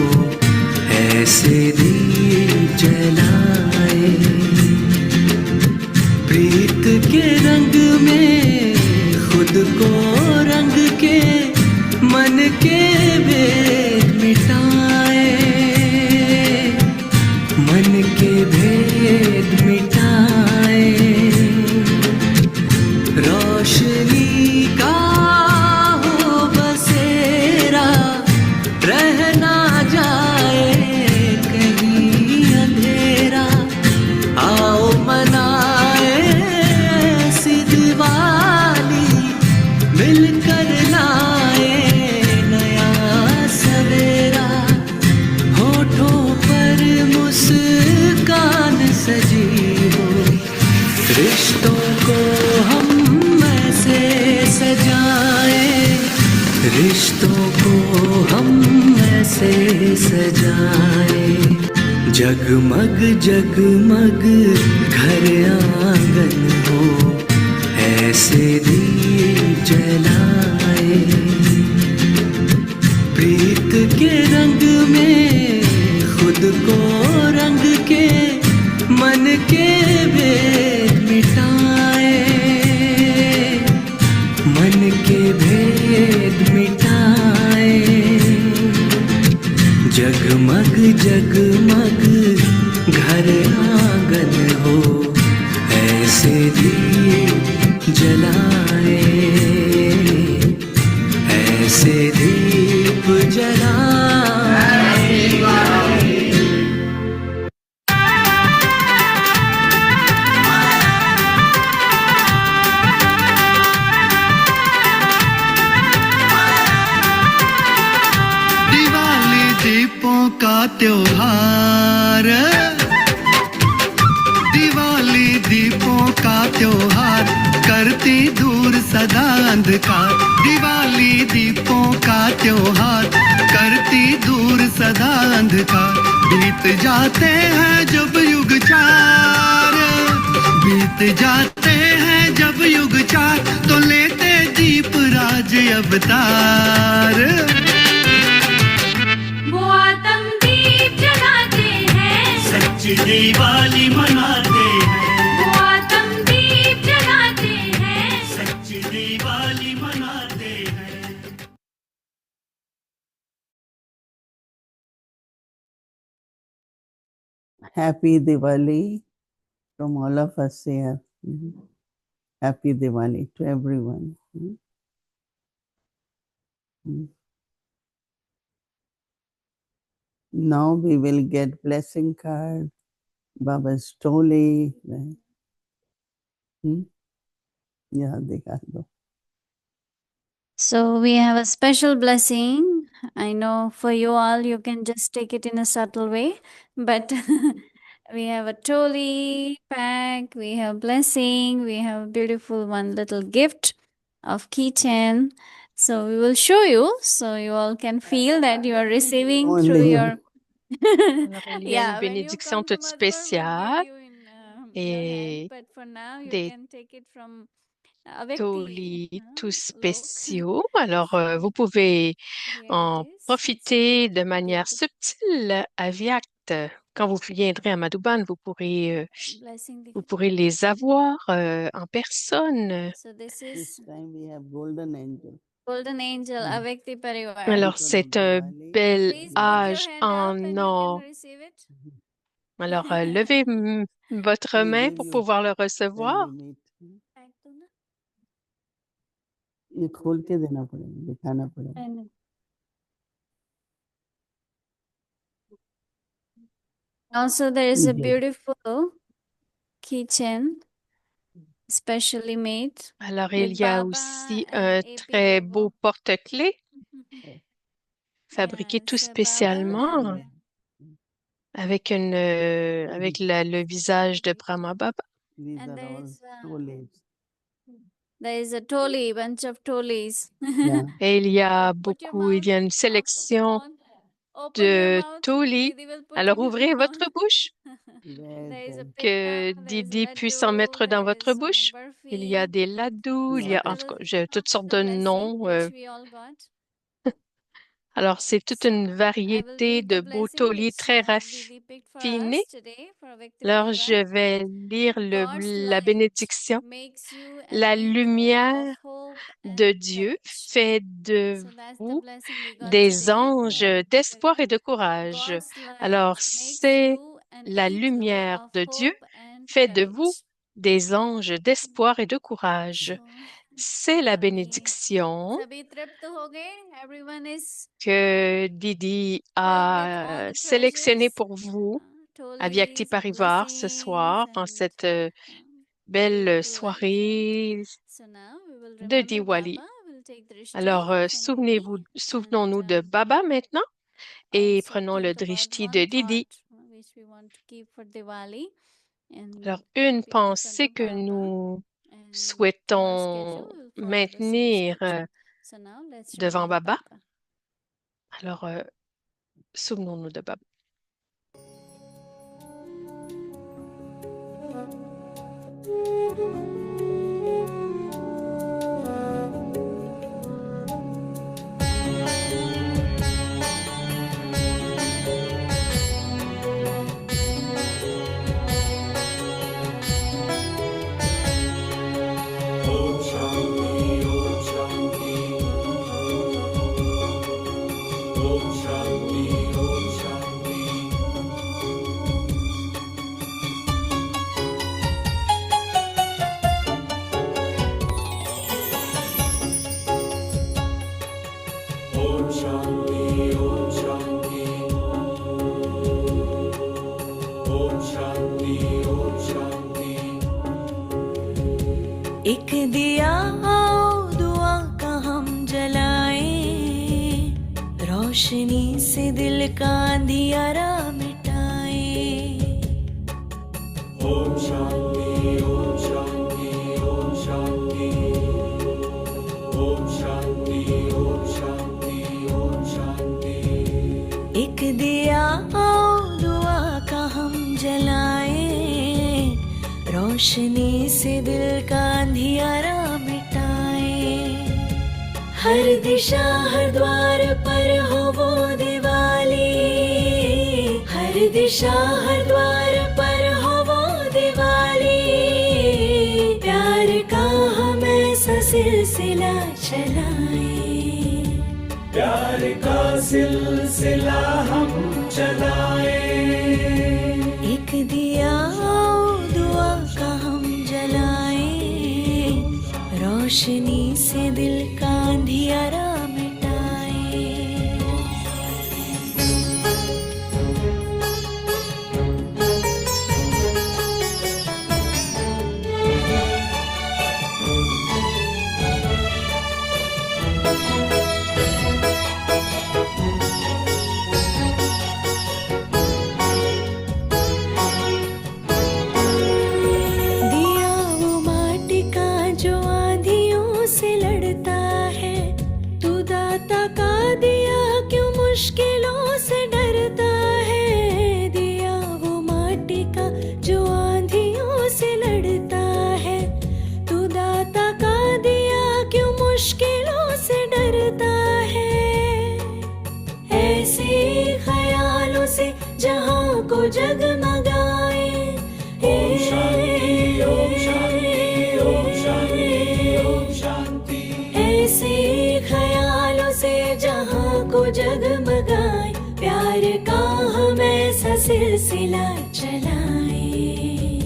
ऐसे दीप जलाए। प्रीत के रंग में खुद को रंग के, मन के भेद मिटाए। मन के भेद मिटाए। रोशनी का हो बसेरा, रह ना जाए कहीं अंधेरा। आओ मनाए ऐसी दिवाली, मिलकर लाए नया सवेरा। होठों पर मुस्कान सजी हो, रिश्तों को हम ऐसे सजाए। रिश्तों को हम ऐसे सजाए। जगमग जगमग घर आंगन हो, ऐसे दीप जलाए। प्रीत के रंग में खुद को रंग के, मन के भेद मिटाए। मन के भेद मिटाए। जगमग जगमग घर आंगन हो, ऐसे दीप जलाए। ऐसे दीप जलाए। दिवाली दीपों का त्योहार, दिवाली दीपों का त्योहार, करती दूर सदा अंधकार। दिवाली दीपों का त्योहार, करती दूर सदा अंधकार। बीत जाते हैं जब युग चार, बीत जाते हैं जब युग चार, तो लेते दीप राज अवतार। वो आतम दीप जलाते हैं, सच्ची दिवाली मनाते हैं। वो आतम दीप जलाते हैं, सच्ची दिवाली मनाते हैं। Happy Diwali from all of us here. Happy Diwali to everyone. Now we will get blessing card, Baba's Toli. Yeah, दिखा दो. So we have a special blessing. I know for you all, you can just take it in a subtle way, but we have a Toli pack, we have blessing, we have a beautiful one little gift of keychain. So we will show you, so you all can feel that you are receiving through Only your. Alors, il y a Yeah, une when you bénédiction come to toute Mother, we'll give spéciale you in your hand, et but for now you des can take it from avec tolis the tout look. spéciaux. Alors, vous pouvez Here it en is. It's profiter de manière subtile à Viacte. Quand vous viendrez à Madouban, blessing the vous pourrez les avoir en personne. So this This is time we have Golden Angel. Golden Angel avec the Parivar. Alors, Angel of c'est un Diwali. bel Please put your âge hand up en and you can or. receive it. Alors, levez votre We main give pour you pouvoir le when recevoir. we meet. ये खोल के देना पड़ेगा, दिखाना पड़ेगा. Also, there is a Yes. beautiful keychain, specially made Alors, il with y a Baba aussi and un AP très logo. beau porte-clés fabriqué tout Yes, Baba spécialement and avec avec le visage de Brahma Baba. These and are there all is tolis. There is a toli, bunch of tolis. Yeah. Et il y a Put your beaucoup, il y a une sélection open your de mouth. tolis. Didi will put Alors in her ouvrez mouth. votre bouche, There is a que pitta, there is Didi puisse en laddu, mettre dans there votre is bouche. Il y a barfi. des laddus, il y a en tout cas, j'ai toutes sortes de Blessing noms. which we all got. Alors c'est toute une I will variété read the de beaux blessing tolis which très Didi picked for raffinés. us today for Vikti Alors Parivar. je vais lire God's la light bénédiction. makes you an La echo lumière of hope de and Dieu courage. fait de So that's the vous blessing we got des today. anges d'espoir et de courage. God's light Alors makes c'est you an la echo lumière of de Dieu hope and fait de vous courage. des anges d'espoir et de courage. C'est la bénédiction Sabhi tript ho gaye? Everyone is que Didi a sélectionnée pour vous à Vyakti Parivar ce soir, en cette belle soirée So now we will de remember Diwali. Baba. We'll take drishti Alors, from Didi souvenons-nous de Baba maintenant et prenons le think about drishti one de Didi. thought which we want to keep for Diwali. And Alors, une keep in front pensée of que Baba. nous And our souhaitons schedule will follow the same maintenir schedule. So now let's devant remember Baba. Baba. Alors, souvenons-nous de Baba. Om Shanti, Om Shanti. Om Shanti, Om Shanti. Om Shanti, Om Shanti. Om Shanti, Om Shanti. एक दिया दुआ का हम जलाएं, रोशनी से दिल का अंधियारा मिटाएं। Om Shanti, Om Shanti, Om Shanti. Om Shanti, Om Shanti, Om Shanti. एक दिया दुआ का हम जलाएं, रोशनी से दिल का अंधियारा मिटाएं। हर दिशा हर द्वार पर हो वो दिवाली, हर दिशा हर द्वार पर हो वो दिवाली। प्यार का हम ऐसा सिलसिला चलाएं, प्यार का सिलसिला हम चलाएं। एक दिया दुआ का हम जलाएं, रोशनी से दिल का अंधियारा मिटाएं। दिया वो माटी का जो आंधियों से लड़ता है, तू दाता का दिया क्यों मुश्किलों से डरता है। दिया वो माटी का जो आंधियों से लड़ता है, तू दाता का दिया क्यों मुश्किलों से डरता है। ऐसे ख्यालों से जहां को जगमगाए, Om Shanti, Om Shanti, Om Shanti, Om Shanti. ऐसे ख्यालों से जहां को जगमगाए। प्यार का हम ऐसा सिलसिला चलाएं,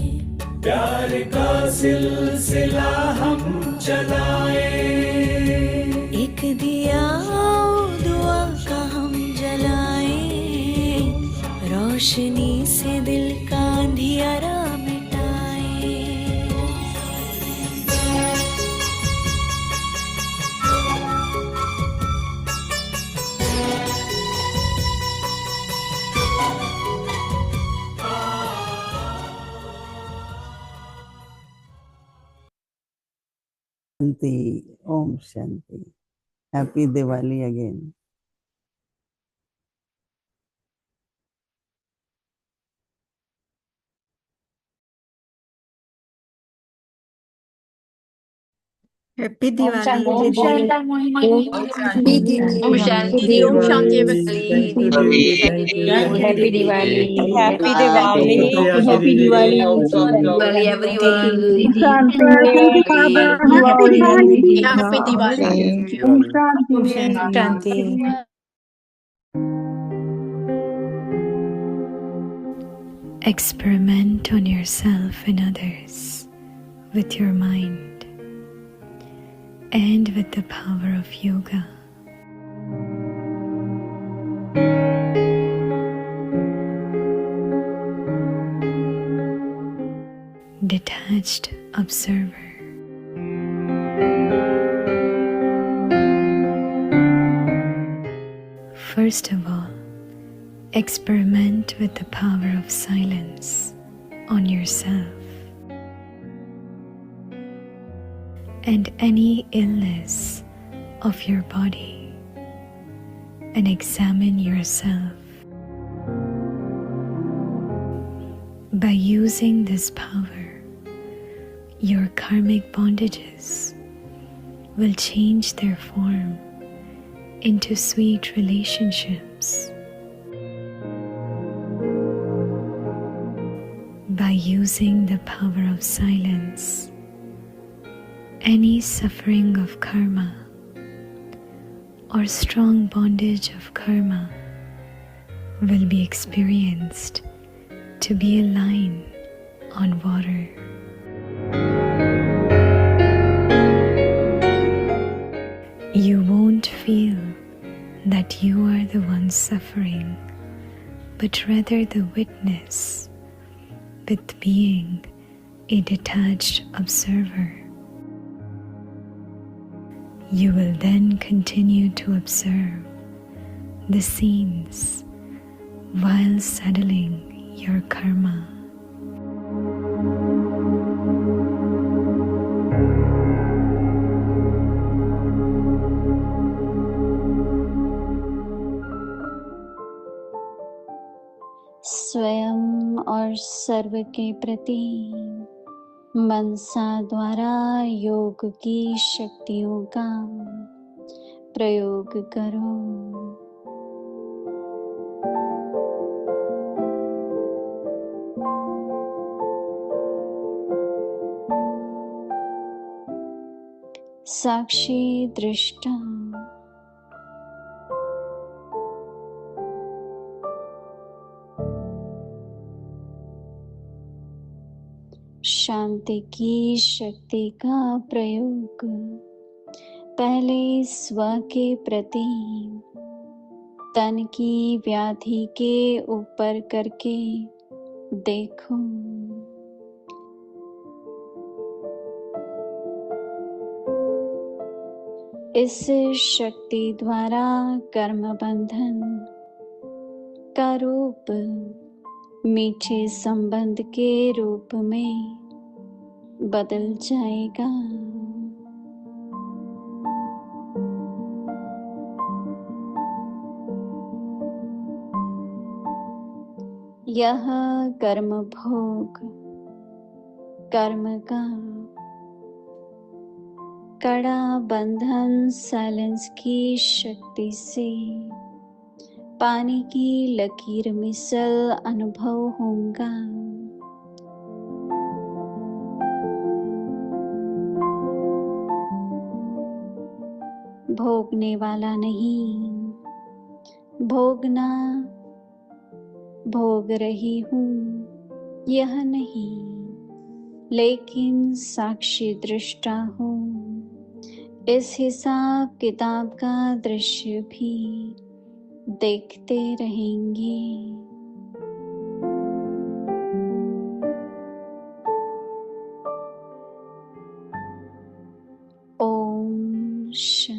प्यार का सिलसिला हम चलाएं। एक दिया दुआ का हम जलाएं, रोशनी से दिल का अंधियारा Shanti, Om Shanti. Happy Diwali again. Happy Diwali. Om Shanti. Om Shanti. Om Shanti. Thank you, Devi. Thank you. Thank you, Happy Devi. Diwali. Happy Diwali. Happy Diwali. Diwali everyone. Happy Diwali. Happy Diwali. Thank you. Om Shanti. Experiment on yourself and others with your mind and with the power of yoga. Detached observer. First of all, experiment with the power of silence on yourself and any illness of your body, and examine yourself. By using this power, your karmic bondages will change their form into sweet relationships. By using the power of silence, any suffering of karma or strong bondage of karma will be experienced to be a line on water. You won't feel that you are the one suffering, but rather the witness, with being a detached observer. You will then continue to observe the scenes while settling your karma. स्वयं और सर्व के प्रति मनसा द्वारा योग की शक्तियों का प्रयोग करो। साक्षी दृष्टा शांति की शक्ति का प्रयोग पहले स्व के प्रति तन की व्याधि के ऊपर करके देखो। इस शक्ति द्वारा कर्म बंधन का रूप मीठे संबंध के रूप में बदल जाएगा। यह कर्म भोग कर्म का कड़ा बंधन साइलेंस की शक्ति से पानी की लकीर मिसल अनुभव होगा। भोगने वाला नहीं, भोगना, भोग रही हूँ यह नहीं, लेकिन साक्षी दृष्टा हूँ। इस हिसाब किताब का दृश्य भी देखते रहेंगे। ओम शांति।